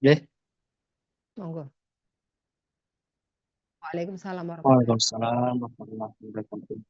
Oke. Monggo. Waalaikumsalam warahmatullahi Waalaikumsalam warahmatullahi wabarakatuh.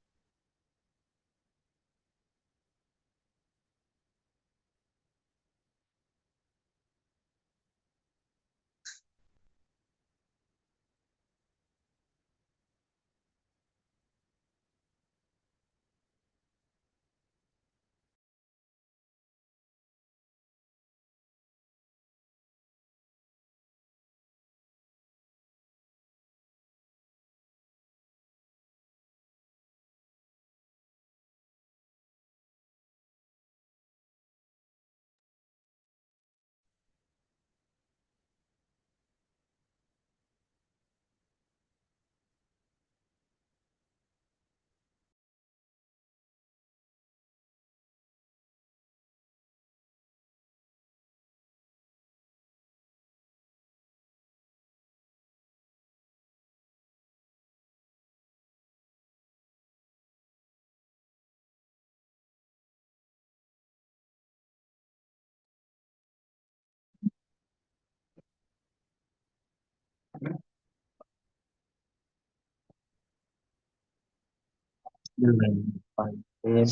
Bismillahirrahmanirrahim.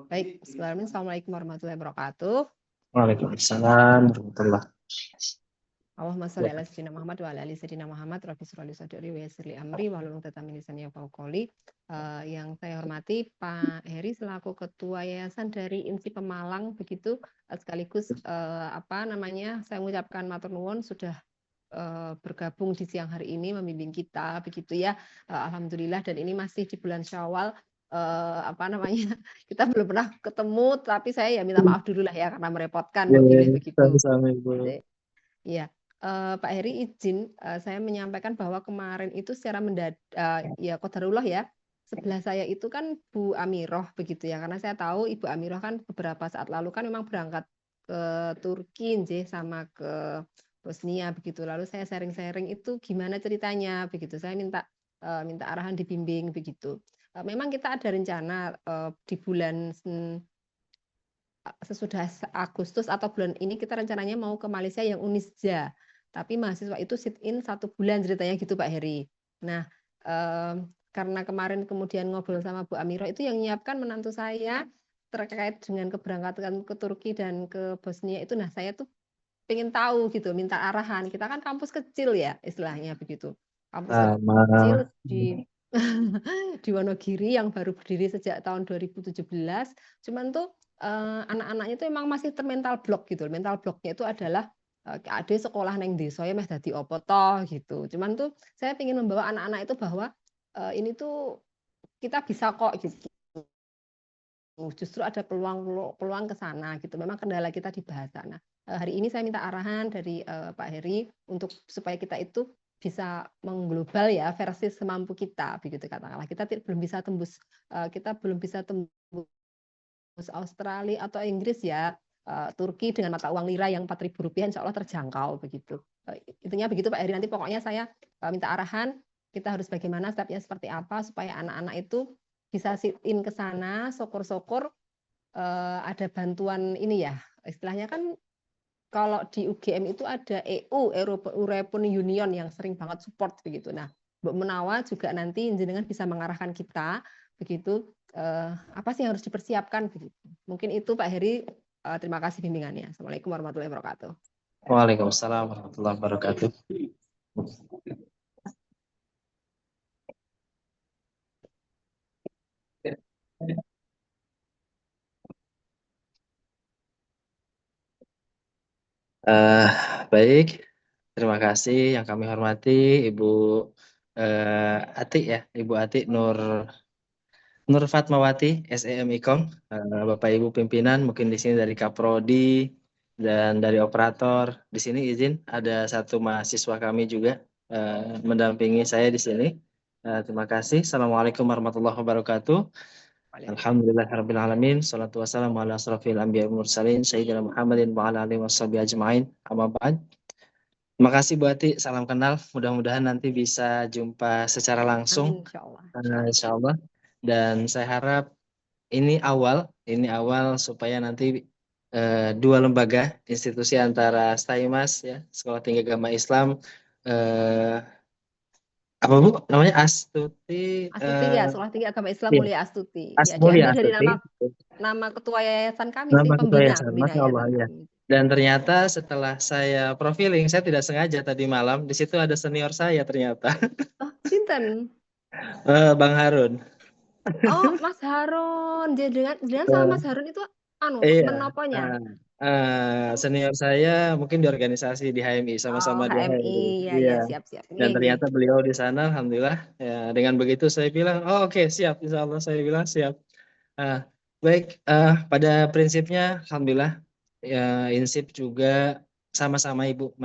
Baik, bismillahirrahmanirrahim. Assalamualaikum warahmatullahi wabarakatuh. Waalaikumsalam warahmatullahi Allahumma sholli ala sayyidina Muhammad wa ala ali sayyidina Muhammad. Rabbi shrah li sadri wa yassir li amri wahlul 'uqdatam min lisani yafqahu qawli. Yang saya hormati Pak Heri selaku Ketua Yayasan dari INSI Pemalang begitu, sekaligus saya mengucapkan matur nuwun sudah bergabung di siang hari ini membimbing kita begitu ya. Alhamdulillah, dan ini masih di bulan Syawal. Kita belum pernah ketemu, tapi saya ya minta maaf dulu lah ya karena merepotkan memilih begitu. Sama-sama, Ibu. Iya. Pak Heri izin saya menyampaikan bahwa kemarin itu secara ya qadarullah ya, sebelah saya itu kan Bu Amiroh begitu ya, karena saya tahu Ibu Amiroh kan beberapa saat lalu kan memang berangkat ke Turki sama ke Bosnia begitu. Lalu saya sharing-sharing itu gimana ceritanya begitu. Saya minta arahan dibimbing begitu. Memang kita ada rencana di bulan sesudah Agustus atau bulan ini kita rencananya mau ke Malaysia yang Unisja. Tapi mahasiswa itu sit in 1 bulan ceritanya gitu Pak Heri. Nah, karena kemarin kemudian ngobrol sama Bu Amiro itu yang nyiapkan menantu saya terkait dengan keberangkatan ke Turki dan ke Bosnia itu. Nah, saya tuh pengen tahu gitu, minta arahan. Kita kan kampus kecil ya istilahnya begitu. Kampus kecil di di Wonogiri yang baru berdiri sejak tahun 2017. Cuman tuh anak-anaknya itu emang masih termental block gitu. Mental blocknya itu adalah ada sekolah neng desa ya meh dadi opo toh gitu. Cuman tuh saya ingin membawa anak-anak itu bahwa ini tuh kita bisa kok gitu. Justru ada peluang ke sana gitu. Memang kendala kita di bahasa. Nah, hari ini saya minta arahan dari Pak Heri untuk supaya kita itu bisa mengglobal ya versi semampu kita begitu katakanlah. Kita belum bisa tembus Australia atau Inggris ya. Turki dengan mata uang lira yang Rp4.000 insya Allah terjangkau begitu. Intinya begitu Pak Heri, nanti pokoknya saya minta arahan kita harus bagaimana, stepnya seperti apa supaya anak-anak itu bisa sit in ke sana, syukur-syukur ada bantuan ini ya. Istilahnya kan kalau di UGM itu ada EU, European Union yang sering banget support begitu. Nah, Mbak Menawa juga nanti jenengan bisa mengarahkan kita begitu apa sih yang harus dipersiapkan begitu. Mungkin itu Pak Heri, terima kasih bimbingannya. Assalamualaikum warahmatullahi wabarakatuh. Waalaikumsalam warahmatullahi wabarakatuh. Baik, terima kasih yang kami hormati Ibu Atik ya, Ibu Atik Nur Fatmawati, SEM Ikom, Bapak Ibu pimpinan, mungkin di sini dari Kaprodi dan dari operator. Di sini izin ada satu mahasiswa kami juga mendampingi saya di sini. Terima kasih. Assalamualaikum warahmatullahi wabarakatuh. Alhamdulillahirabbil alamin. Shalatu wassalamu ala asrofil anbiya'i wal mursalin sayyidina Muhammadin wa ala alihi washabihi ajmain. Amma ba'd. Terima kasih Bu Ati, salam kenal. Mudah-mudahan nanti bisa jumpa secara langsung. Amin, insya Allah. Insya Allah. dan saya harap ini awal supaya nanti dua lembaga institusi antara STAIMAS ya, Sekolah Tinggi Agama Islam, eh, apa Bu namanya, Astuti, Astuti ya, Sekolah Tinggi Agama Islam ya, Mulia Astuti. Ya, Mulia diambil dari Astuti, nama ketua yayasan kami sih, nama ketua pembina, yayasan, pembina Masya Allah yayasan ya. kami. Dan ternyata setelah saya profiling, saya tidak sengaja tadi malam di situ ada senior saya ternyata, Oh, sinten? Bang Harun. Oh, Mas Harun. Jangan sama Mas Harun itu Iya, menoponya. senior saya mungkin di organisasi di HMI, Oh, sama-sama di HMI. HMI. Ya, Iya. ya, siap-siap. Dan Nggih, nggih. ternyata beliau di sana, alhamdulillah. Ya, dengan begitu saya bilang, oh oke, siap, insya Allah saya bilang siap. Ah, baik, pada prinsipnya, alhamdulillah, ya, Insip juga sama-sama Ibu,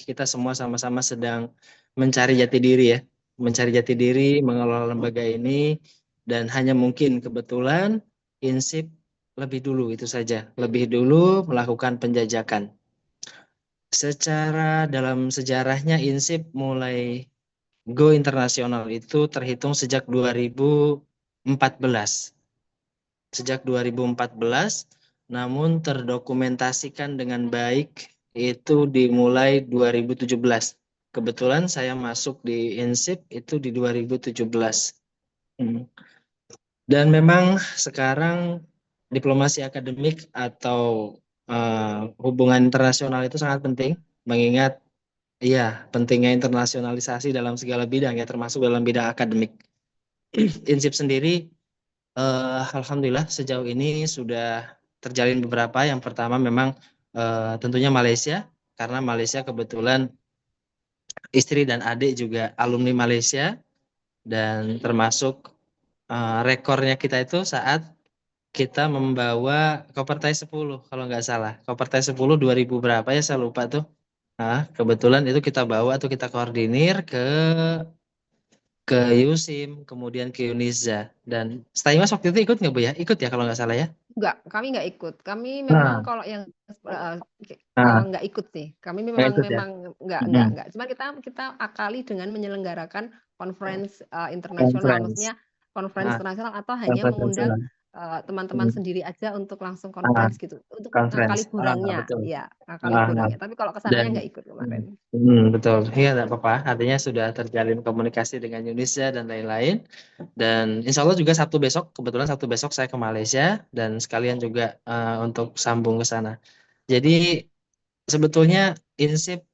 kita semua sama-sama sedang mencari jati diri ya, mencari jati diri, mengelola lembaga ini, dan hanya mungkin kebetulan Insip lebih dulu itu saja, lebih dulu melakukan penjajakan. Secara dalam sejarahnya Insip mulai go internasional itu terhitung sejak 2014. Sejak 2014, namun terdokumentasikan dengan baik itu dimulai 2017. Kebetulan saya masuk di Insip itu di 2017. Hmm. Dan memang sekarang diplomasi akademik atau hubungan internasional itu sangat penting, mengingat iya pentingnya internasionalisasi dalam segala bidang ya, termasuk dalam bidang akademik. Insip sendiri, alhamdulillah sejauh ini sudah terjalin beberapa. Yang pertama memang tentunya Malaysia, karena Malaysia kebetulan istri dan adik juga alumni Malaysia, dan termasuk rekornya kita itu saat kita membawa Kopertai 10 kalau nggak salah. Kopertai 10 2000 berapa ya, saya lupa tuh. Nah, kebetulan itu kita bawa atau kita koordinir ke Yusim, kemudian ke Yuniza. Dan Staimas waktu itu ikut nggak Bu ya? Ikut ya kalau nggak salah ya? Enggak, kami enggak ikut. Kami memang Nah, kalau yang nah, enggak ikut sih. Kami nggak memang ikut ya? memang Mm-mm. enggak. Cuma kita akali dengan menyelenggarakan conference internasional, Conference. maksudnya conference Nah, internasional atau hanya conference mengundang nasional. teman-teman Hmm. sendiri aja untuk langsung Ah, conference gitu. Untuk ngakali conference. borangnya, Betul. ya, ngakali Ah, borangnya. Tapi kalau kesananya dan enggak ikut kemarin. betul. Iya, tidak apa-apa. Artinya sudah terjalin komunikasi dengan Indonesia dan lain-lain. Dan insya Allah juga Sabtu besok, kebetulan Sabtu besok saya ke Malaysia dan sekalian juga untuk sambung ke sana. Jadi sebetulnya Insip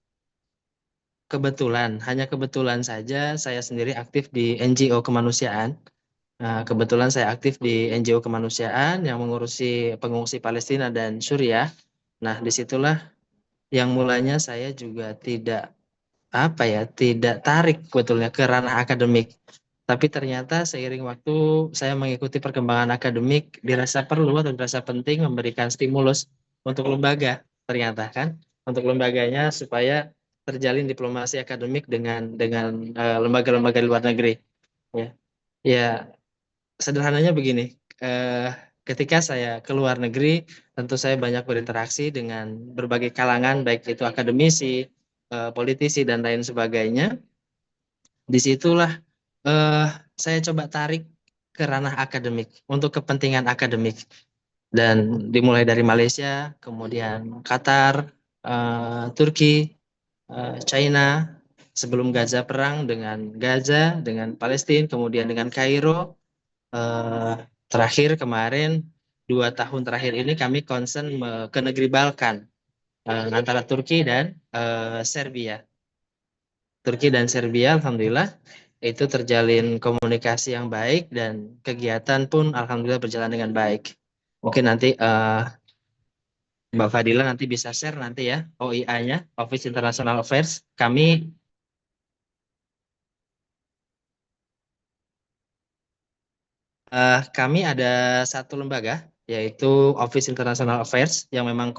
kebetulan, hanya kebetulan saja saya sendiri aktif di NGO kemanusiaan. Nah, kebetulan saya aktif di NGO kemanusiaan yang mengurusi pengungsi Palestina dan Suriah. Nah, disitulah yang mulanya saya juga tidak tarik betulnya ke ranah akademik. Tapi ternyata seiring waktu saya mengikuti perkembangan akademik, dirasa perlu atau dirasa penting memberikan stimulus untuk lembaga, ternyata kan, untuk lembaganya supaya terjalin diplomasi akademik dengan lembaga-lembaga di luar negeri. Ya, ya sederhananya begini, eh, ketika saya ke luar negeri, tentu saya banyak berinteraksi dengan berbagai kalangan, baik itu akademisi, politisi, dan lain sebagainya. Disitulah eh, saya coba tarik ke ranah akademik, untuk kepentingan akademik. Dan dimulai dari Malaysia, kemudian Qatar, Turki, China, sebelum Gaza perang dengan Gaza, dengan Palestina, kemudian dengan Kairo. eh, Terakhir kemarin 2 tahun terakhir ini kami concern ke negeri Balkan, antara Turki dan Serbia. Turki dan Serbia, alhamdulillah itu terjalin komunikasi yang baik dan kegiatan pun alhamdulillah berjalan dengan baik. Mungkin nanti Mbak Fadila nanti bisa share nanti ya OIA-nya, Office International Affairs. Kami ada satu lembaga yaitu Office International Affairs yang memang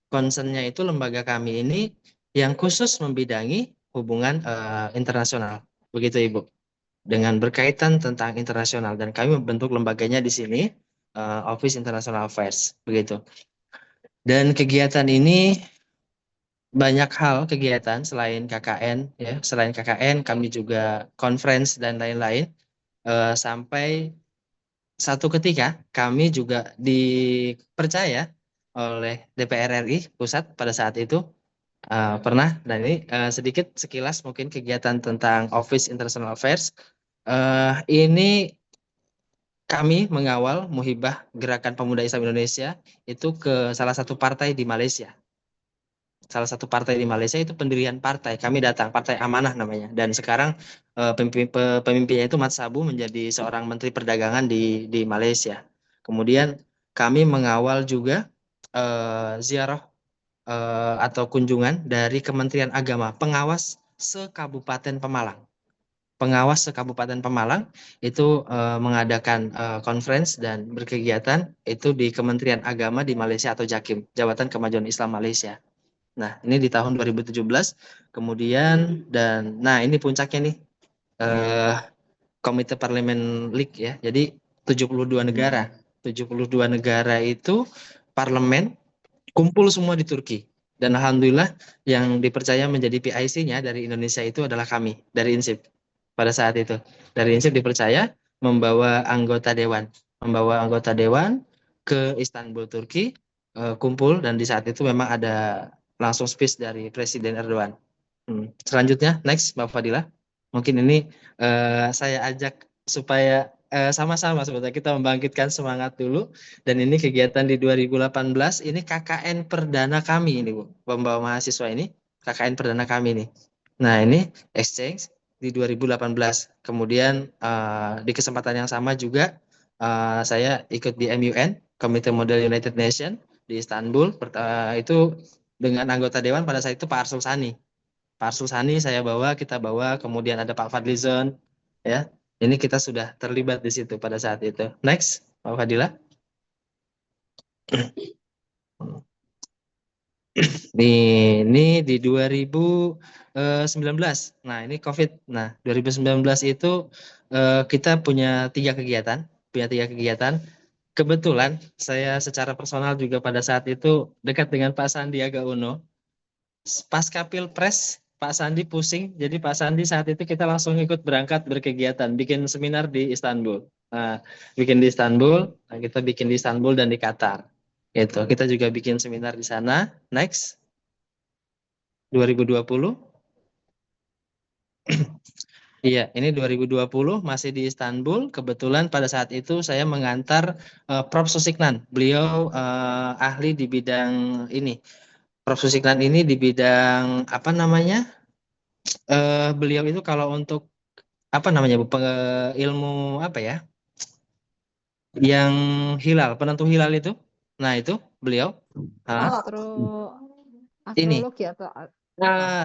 concernnya itu lembaga kami ini yang khusus membidangi hubungan internasional. Begitu Ibu. Dengan berkaitan tentang internasional, dan kami membentuk lembaganya di sini, Office International Affairs, begitu. Dan kegiatan ini banyak hal kegiatan selain KKN ya, selain KKN kami juga conference dan lain-lain. sampai satu ketika kami juga dipercaya oleh DPR RI pusat pada saat itu pernah, dan ini sedikit sekilas mungkin kegiatan tentang Office International Affairs. Ini kami mengawal Muhibah Gerakan Pemuda Islam Indonesia itu ke salah satu partai di Malaysia. Salah satu partai di Malaysia itu pendirian partai. Kami datang, Partai Amanah namanya. Dan sekarang pemimpinnya itu Mat Sabu menjadi seorang Menteri Perdagangan di Malaysia. Kemudian kami mengawal juga ziarah atau kunjungan dari Kementerian Agama, pengawas se-Kabupaten Pemalang. Pengawas se-Kabupaten Pemalang itu mengadakan conference dan berkegiatan itu di Kementerian Agama di Malaysia atau Jakim, Jabatan Kemajuan Islam Malaysia. Nah, ini di tahun 2017. Kemudian nah ini puncaknya nih, Komite Parlemen League ya. Jadi 72 negara. 72 negara itu parlemen kumpul semua di Turki. Dan alhamdulillah yang dipercaya menjadi PIC-nya dari Indonesia itu adalah kami, dari INSIP. Pada saat itu, dari INSIP dipercaya membawa anggota dewan, ke Istanbul, Turki, kumpul, dan di saat itu memang ada langsung speech dari Presiden Erdogan. Selanjutnya, next, Mbak Fadila. Mungkin ini saya ajak supaya sama-sama sebetulnya kita membangkitkan semangat dulu. Dan ini kegiatan di 2018, ini KKN perdana kami ini Bu, pembawa mahasiswa ini, KKN perdana kami ini. Nah ini exchange di 2018. Kemudian di kesempatan yang sama juga saya ikut di MUN, Komite Model United Nations di Istanbul. Itu dengan anggota dewan pada saat itu Pak Arsul Sani. Pak Arsul Sani kita bawa, kemudian ada Pak Fadlizon, ya. Ini kita sudah terlibat di situ pada saat itu. Next, Pak Fadila. Ini di 2019. Nah, ini COVID. Nah, 2019 itu kita punya tiga kegiatan. Kebetulan saya secara personal juga pada saat itu dekat dengan Pak Sandiaga Uno. Pasca Pilpres, Pak Sandi pusing. Jadi Pak Sandi saat itu kita langsung ikut berangkat berkegiatan, bikin seminar di Istanbul. Nah, kita bikin di Istanbul dan di Qatar. Gitu. Kita juga bikin seminar di sana. Next. 2020. Iya, ini 2020 masih di Istanbul. Kebetulan pada saat itu saya mengantar Prof. Susiknan. Beliau ahli di bidang ini. Prof. Susiknan ini di bidang apa namanya? Beliau itu kalau untuk apa namanya Bu? Ilmu apa ya? Yang hilal, penentu hilal itu. Nah, itu beliau. Ini. Astrologi atau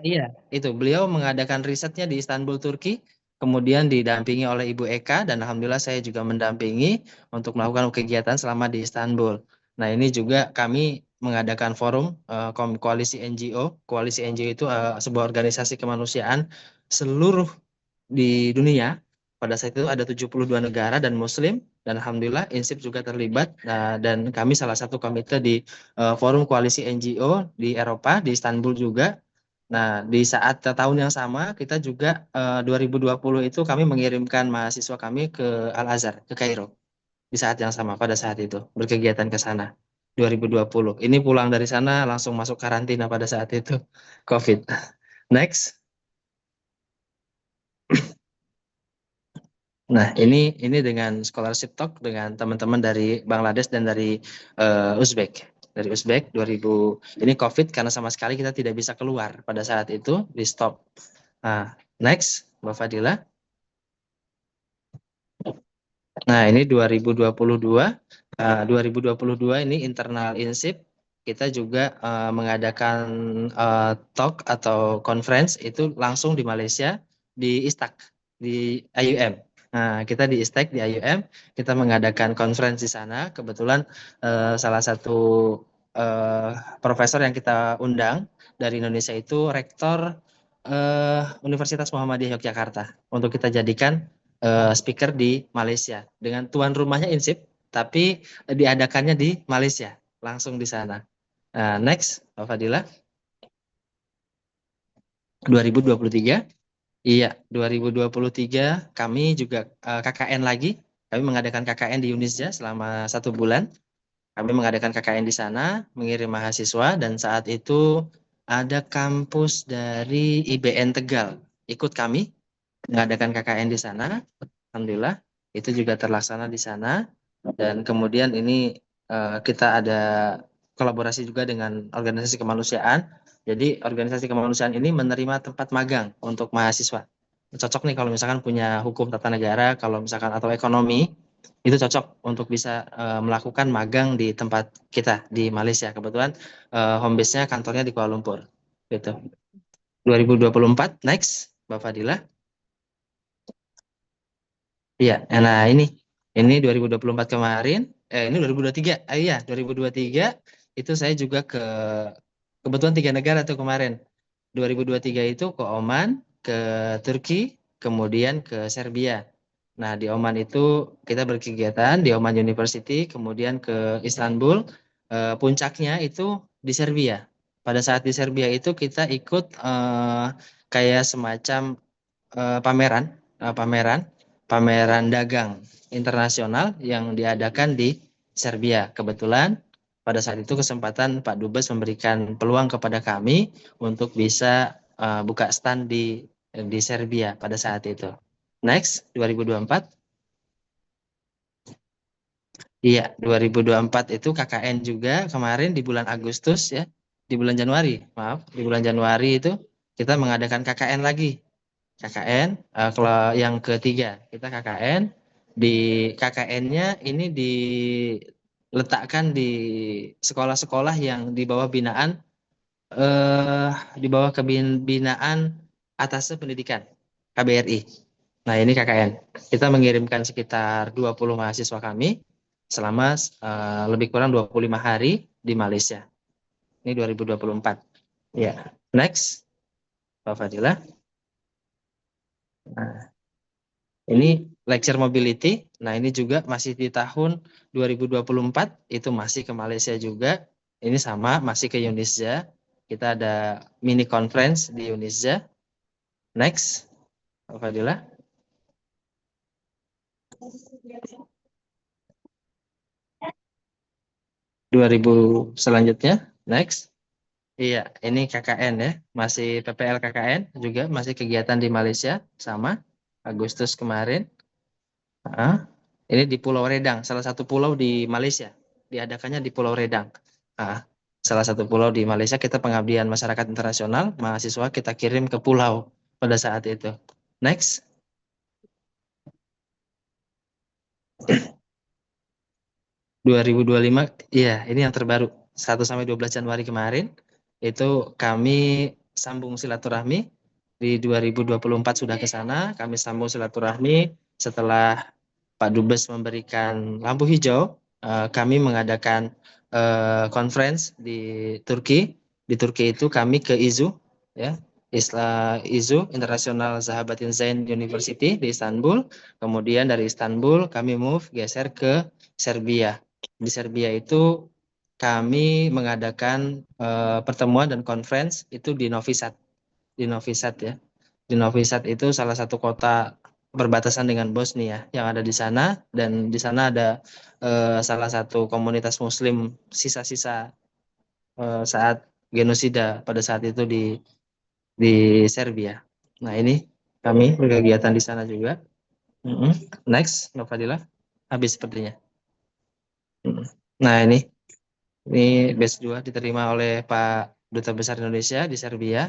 Iya, itu beliau mengadakan risetnya di Istanbul, Turki, kemudian didampingi oleh Ibu Eka, dan alhamdulillah saya juga mendampingi untuk melakukan kegiatan selama di Istanbul. Nah, ini juga kami mengadakan forum koalisi NGO. Koalisi NGO itu sebuah organisasi kemanusiaan seluruh di dunia. Pada saat itu ada 72 negara dan Muslim, dan alhamdulillah INSIP juga terlibat. Nah, dan kami salah satu komite di forum koalisi NGO di Eropa, di Istanbul juga. Nah, di saat tahun yang sama kita juga 2020 itu kami mengirimkan mahasiswa kami ke Al-Azhar, ke Kairo. Di saat yang sama pada saat itu berkegiatan ke sana 2020. Ini pulang dari sana langsung masuk karantina pada saat itu COVID. Next. Nah, ini dengan scholarship talk dengan teman-teman dari Bangladesh dan dari Uzbek. Dari Uzbek 2000, ini COVID karena sama sekali kita tidak bisa keluar pada saat itu, di stop. Nah, next, Mbak Fadila. Nah, ini 2022. 2022 ini internal INSIP. Kita juga mengadakan talk atau conference itu langsung di Malaysia, di ISTAK, di IUM. Nah, kita di ISTAK, di IUM, kita mengadakan conference di sana. Kebetulan salah satu profesor yang kita undang dari Indonesia itu rektor Universitas Muhammadiyah Yogyakarta untuk kita jadikan speaker di Malaysia dengan tuan rumahnya INSIP, tapi diadakannya di Malaysia langsung di sana. Next, Pak Fadila. 2023. Iya, 2023 kami juga KKN lagi. Kami mengadakan KKN di Unisja selama 1 bulan. Kami mengadakan KKN di sana, mengirim mahasiswa, dan saat itu ada kampus dari IBN Tegal ikut kami mengadakan KKN di sana. Alhamdulillah, itu juga terlaksana di sana. Dan kemudian ini kita ada kolaborasi juga dengan organisasi kemanusiaan. Jadi organisasi kemanusiaan ini menerima tempat magang untuk mahasiswa. Cocok nih kalau misalkan punya hukum tata negara, kalau misalkan atau ekonomi, itu cocok untuk bisa melakukan magang di tempat kita di Malaysia. Kebetulan home base-nya kantornya di Kuala Lumpur. Gitu. 2024 next, Mbak Fadila. Iya, nah ini 2024 kemarin, ini 2023, iya 2023 itu saya juga kebetulan 3 negara tuh kemarin. 2023 itu ke Oman, ke Turki, kemudian ke Serbia. Nah di Oman itu kita berkegiatan di Oman University, kemudian ke Istanbul, puncaknya itu di Serbia. Pada saat di Serbia itu kita ikut kayak semacam pameran, pameran dagang internasional yang diadakan di Serbia. Kebetulan pada saat itu kesempatan Pak Dubes memberikan peluang kepada kami untuk bisa buka stand di Serbia pada saat itu. Next, 2024. Iya, 2024 itu KKN juga kemarin di bulan Agustus ya. Di bulan Januari, maaf, di bulan Januari itu kita mengadakan KKN lagi. KKN kalau yang ketiga kita KKN di KKN-nya ini diletakkan di sekolah-sekolah yang di bawah binaan eh di bawah kebinaan Atasé Pendidikan KBRI. Nah, ini KKN. Kita mengirimkan sekitar 20 mahasiswa kami selama lebih kurang 25 hari di Malaysia. Ini 2024. Ya. Next, Pak Fadila. Nah, ini lecture mobility. Nah, ini juga masih di tahun 2024, itu masih ke Malaysia juga. Ini sama, masih ke Unisja. Kita ada mini conference di Unisja. Next, Pak Fadila. 2000 selanjutnya. Next. Iya, ini KKN ya. Masih PPL KKN juga, masih kegiatan di Malaysia. Sama, Agustus kemarin. Ini di Pulau Redang, salah satu pulau di Malaysia. Diadakannya di Pulau Redang. Salah satu pulau di Malaysia, kita pengabdian masyarakat internasional, mahasiswa kita kirim ke pulau pada saat itu. Next. 2025, iya ini yang terbaru. 1-12 Januari kemarin, itu kami sambung silaturahmi. Di 2024 sudah ke sana, kami sambung silaturahmi setelah Pak Dubes memberikan lampu hijau, kami mengadakan conference di Turki. Di Turki itu kami ke IZU, ya, IZU International Sahabatin Zain University di Istanbul. Kemudian dari Istanbul kami move geser ke Serbia. Di Serbia itu kami mengadakan pertemuan dan conference itu di Novi Sad. Di Novi Sad ya. Di Novi Sad itu salah satu kota berbatasan dengan Bosnia yang ada di sana, dan di sana ada salah satu komunitas Muslim sisa-sisa saat genosida pada saat itu di Serbia. Nah ini kami berkegiatan di sana juga. Next, Mbak Fadila. Habis sepertinya. Nah ini batch 2 diterima oleh Pak Duta Besar Indonesia di Serbia.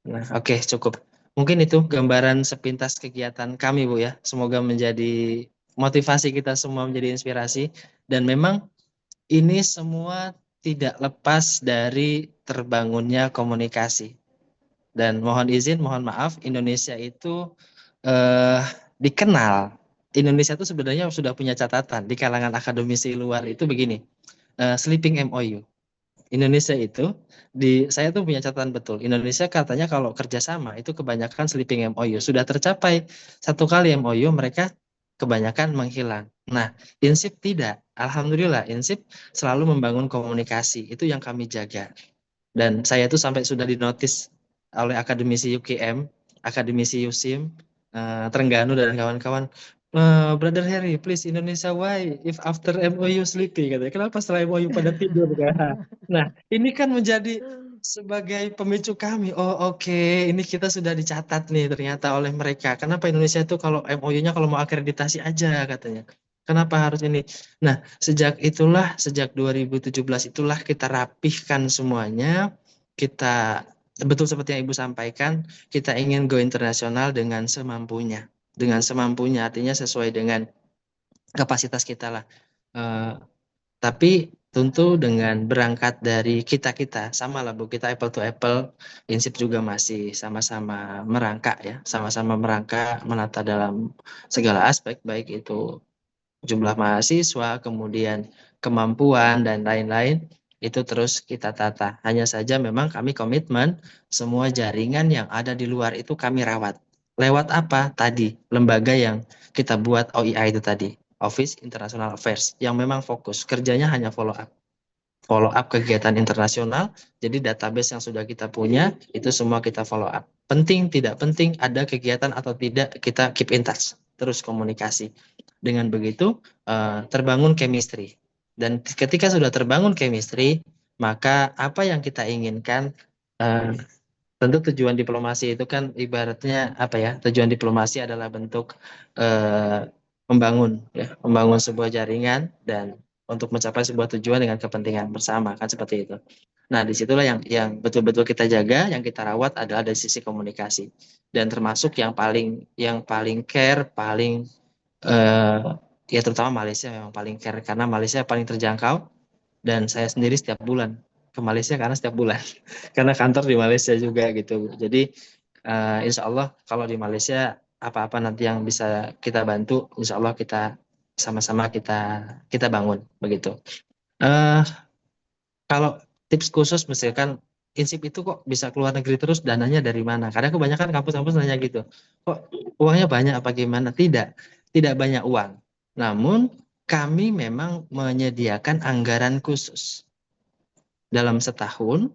Nah, oke, cukup. Mungkin itu gambaran sepintas kegiatan kami, Bu ya. Semoga menjadi motivasi kita semua, menjadi inspirasi. Dan memang ini semua tidak lepas dari terbangunnya komunikasi. Dan mohon izin, mohon maaf, Indonesia itu dikenal. Indonesia itu sebenarnya sudah punya catatan di kalangan akademisi luar itu begini, sleeping MOU. Indonesia itu saya tuh punya catatan betul. Indonesia katanya kalau kerjasama itu kebanyakan sleeping MOU. Sudah tercapai 1 kali MOU, mereka kebanyakan menghilang. Nah, INSIP tidak. Alhamdulillah, INSIP selalu membangun komunikasi. Itu yang kami jaga. Dan saya itu sampai sudah dinotis oleh akademisi UKM akademisi USIM, Trengganu dan kawan-kawan. Brother Harry, please Indonesia, why if after MOU sleepy katanya. Kenapa setelah MOU pada tidur kan? Nah, ini kan menjadi sebagai pemicu kami. Oh oke, ini kita sudah dicatat nih ternyata oleh mereka. Kenapa Indonesia itu kalau MOU-nya kalau mau akreditasi aja katanya. Kenapa harus ini? Nah, sejak 2017 itulah kita rapihkan semuanya. Kita betul seperti yang Ibu sampaikan, kita ingin go internasional dengan semampunya. Dengan semampunya artinya sesuai dengan kapasitas kita lah. Eh, tapi tentu dengan berangkat dari kita-kita, sama lah Bu, kita apple to apple, Insip juga masih sama-sama merangkak ya, sama-sama merangkak menata dalam segala aspek, baik itu jumlah mahasiswa, kemudian kemampuan dan lain-lain, itu terus kita tata. Hanya saja memang kami komitmen semua jaringan yang ada di luar itu kami rawat. Lewat apa? Tadi, lembaga yang kita buat OIA itu tadi, Office International Affairs, yang memang fokus, kerjanya hanya follow up. Follow up kegiatan internasional, jadi database yang sudah kita punya, itu semua kita follow up. Penting, tidak penting, ada kegiatan atau tidak, kita keep in touch, terus komunikasi. Dengan begitu, terbangun chemistry. Dan ketika sudah terbangun chemistry, maka apa yang kita inginkan, eh, tentu tujuan diplomasi itu kan ibaratnya apa ya? Tujuan diplomasi adalah bentuk eh, membangun ya, membangun sebuah jaringan dan untuk mencapai sebuah tujuan dengan kepentingan bersama kan seperti itu. Nah, disitulah yang betul-betul kita jaga, yang kita rawat adalah dari sisi komunikasi dan termasuk yang paling care, paling eh, ya terutama Malaysia memang paling care karena Malaysia paling terjangkau dan saya sendiri setiap bulan ke Malaysia karena setiap bulan karena kantor di Malaysia juga gitu. Jadi insya Allah kalau di Malaysia apa-apa nanti yang bisa kita bantu, insya Allah kita sama-sama kita bangun begitu. Eh Kalau tips khusus misalkan Insip itu kok bisa keluar negeri terus dananya dari mana? Karena kebanyakan kampus-kampus nanya gitu. Kok uangnya banyak apa gimana? Tidak, tidak banyak uang. Namun kami memang menyediakan anggaran khusus dalam setahun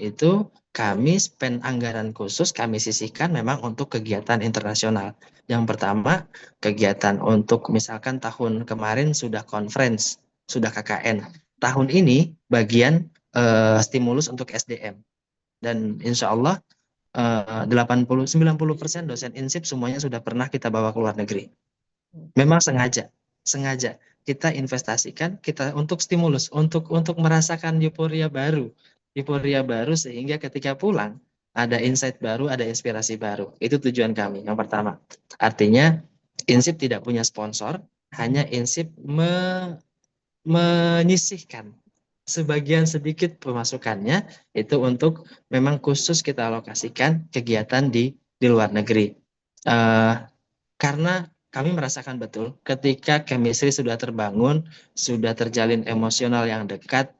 itu kami spend anggaran khusus kami sisihkan memang untuk kegiatan internasional. Yang pertama, kegiatan untuk misalkan tahun kemarin sudah conference, sudah KKN. Tahun ini bagian stimulus untuk SDM. Dan insya Allah 80-90% dosen Insip semuanya sudah pernah kita bawa ke luar negeri. Memang sengaja kita investasikan kita untuk stimulus, untuk merasakan euforia baru sehingga ketika pulang ada insight baru, ada inspirasi baru. Itu tujuan kami yang pertama. Artinya Insip tidak punya sponsor, hanya Insip menyisihkan sebagian sedikit pemasukannya itu untuk memang khusus kita alokasikan kegiatan di luar negeri. Eh, karena kami merasakan betul ketika chemistry sudah terbangun, sudah terjalin emosional yang dekat.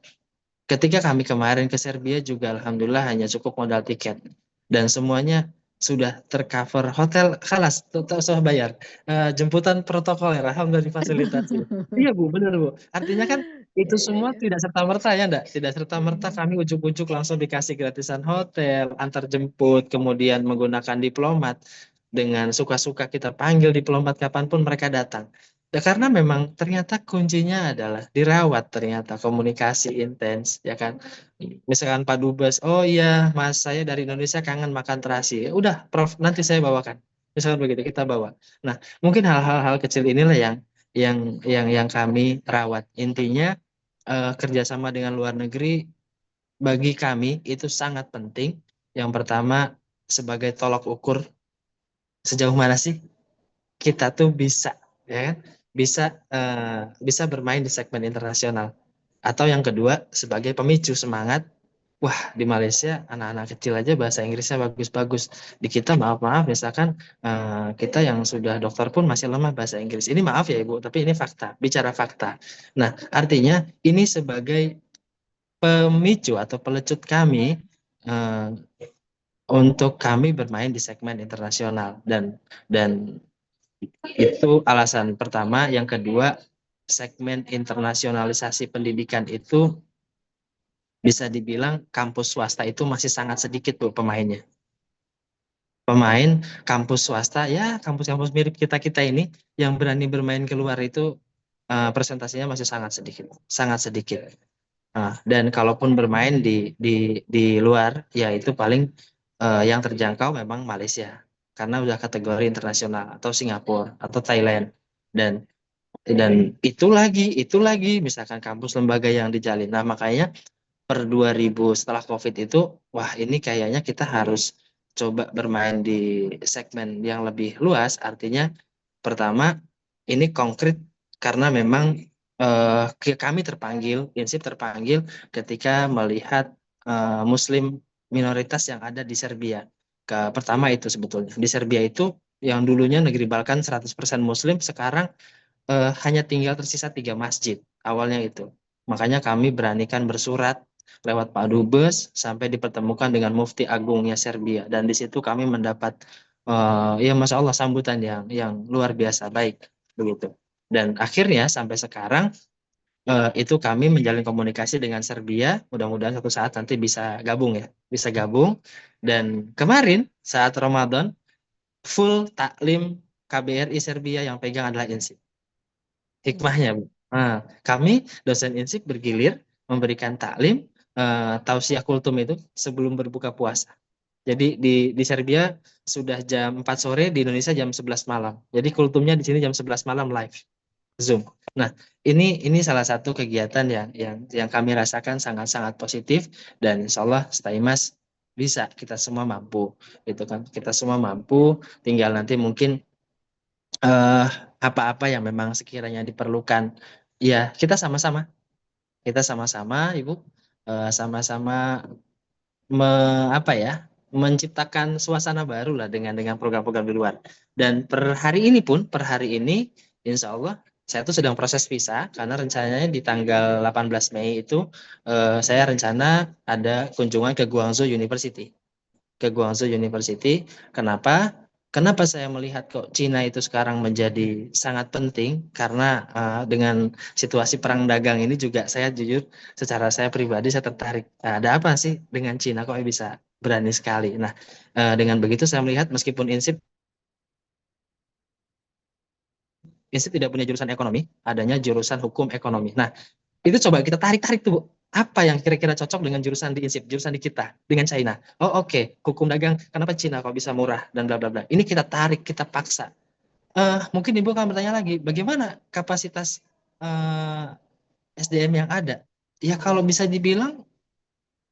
Ketika kami kemarin ke Serbia juga alhamdulillah hanya cukup modal tiket dan semuanya sudah tercover hotel kalas total usah bayar. Jemputan protokoler alhamdulillah difasilitasi. Iya Bu, benar Bu. Artinya kan itu Ya, ya, semua ya. tidak serta merta ya enggak? Tidak serta merta Mm-mm. kami ujuk-ujuk langsung dikasih gratisan hotel, antar jemput, kemudian menggunakan diplomat dengan suka-suka kita panggil diplomat kapanpun mereka datang. Ya, karena memang ternyata kuncinya adalah dirawat ternyata komunikasi intens ya kan. Misalkan Pak Dubes, oh iya Mas saya dari Indonesia kangen makan terasi. Udah Prof nanti saya bawakan. Misalkan begitu kita bawa. Nah mungkin hal-hal kecil inilah yang kami rawat. Intinya kerjasama dengan luar negeri bagi kami itu sangat penting. Yang pertama sebagai tolok ukur sejauh mana sih kita tuh bisa ya kan? Bisa bermain di segmen internasional atau yang kedua sebagai pemicu semangat. Wah, di Malaysia anak-anak kecil aja bahasa Inggrisnya bagus-bagus. Di kita maaf-maaf misalkan kita yang sudah dokter pun masih lemah bahasa Inggris. Ini maaf ya Ibu, tapi ini fakta, bicara fakta. Nah, artinya ini sebagai pemicu atau pelecut kami eh, untuk kami bermain di segmen internasional dan itu alasan pertama. Yang kedua, segmen internasionalisasi pendidikan itu bisa dibilang kampus swasta itu masih sangat sedikit Bu pemainnya. pemain kampus swasta ya, kampus-kampus mirip kita-kita ini yang berani bermain keluar itu presentasinya masih sangat sedikit, sangat sedikit. Dan kalaupun bermain di luar, ya itu paling yang terjangkau memang Malaysia, karena udah kategori internasional, atau Singapura atau Thailand. Dan itu lagi misalkan kampus lembaga yang dijalin. Nah, makanya per 2000 setelah COVID itu, wah ini kayaknya kita harus coba bermain di segmen yang lebih luas. Artinya pertama ini konkret karena memang kami terpanggil, Insip terpanggil ketika melihat Muslim minoritas yang ada di Serbia. Pertama itu sebetulnya di Serbia itu yang dulunya negeri Balkan 100% Muslim, sekarang hanya tinggal tersisa 3 masjid awalnya itu. Makanya kami beranikan bersurat lewat Pak Dubes sampai dipertemukan dengan Mufti Agungnya Serbia, dan di situ kami mendapat ya Masya Allah sambutan yang luar biasa baik begitu. Dan akhirnya sampai sekarang itu kami menjalin komunikasi dengan Serbia. Mudah-mudahan suatu saat nanti bisa gabung ya, bisa gabung. Dan kemarin saat Ramadan full taklim KBRI Serbia yang pegang adalah INSIP. Hikmahnya, Bu. Kami dosen insip bergilir memberikan taklim tausiah kultum itu sebelum berbuka puasa. Jadi di Serbia sudah jam 4 sore, di Indonesia jam 11 malam. Jadi kultumnya di sini jam 11 malam live Zoom. Nah, ini salah satu kegiatan yang kami rasakan sangat-sangat positif, dan insya Allah stay mas bisa, kita semua mampu gitu kan. Kita semua mampu, tinggal nanti mungkin eh apa-apa yang memang sekiranya diperlukan, ya kita sama-sama Ibu sama-sama apa ya, menciptakan suasana baru lah dengan program-program di luar. Dan per hari ini insya Allah saya tuh sedang proses visa, karena rencananya di tanggal 18 Mei itu saya rencana ada kunjungan ke Guangzhou University. Kenapa? Kenapa saya melihat kok Cina itu sekarang menjadi sangat penting? Karena dengan situasi perang dagang ini juga saya jujur secara saya pribadi saya tertarik. Ada apa sih dengan Cina kok bisa berani sekali? Nah, dengan begitu saya melihat meskipun INSIP tidak punya jurusan ekonomi, adanya jurusan hukum ekonomi. Nah, itu coba kita tarik-tarik tuh, Bu. Apa yang kira-kira cocok dengan jurusan di INSIP, jurusan di kita, dengan China. Oh oke, hukum dagang, kenapa Cina kok bisa murah, dan bla bla bla. Ini kita tarik, kita paksa. Mungkin Ibu akan bertanya lagi, bagaimana kapasitas SDM yang ada? Ya kalau bisa dibilang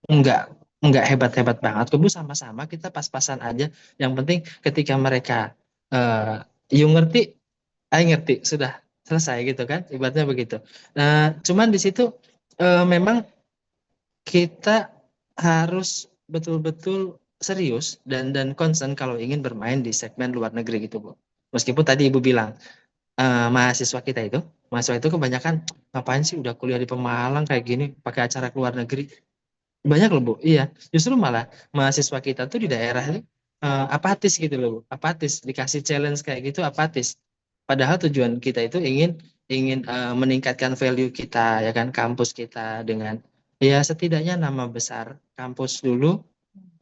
enggak, enggak hebat-hebat banget. Kubu sama-sama, kita pas-pasan aja. Yang penting ketika mereka you ngerti, I ngerti, sudah selesai gitu kan, ibaratnya begitu. Nah, cuman di situ memang kita harus betul-betul serius dan concern kalau ingin bermain di segmen luar negeri gitu, Bu. Meskipun tadi Ibu bilang mahasiswa itu kebanyakan ngapain sih udah kuliah di Pemalang kayak gini pakai acara ke luar negeri. Banyak loh, Bu. Iya, justru malah mahasiswa kita tuh di daerah ini apatis gitu loh, Bu. Apatis, dikasih challenge kayak gitu apatis. Padahal tujuan kita itu ingin ingin meningkatkan value kita ya kan, kampus kita dengan ya setidaknya nama besar kampus dulu.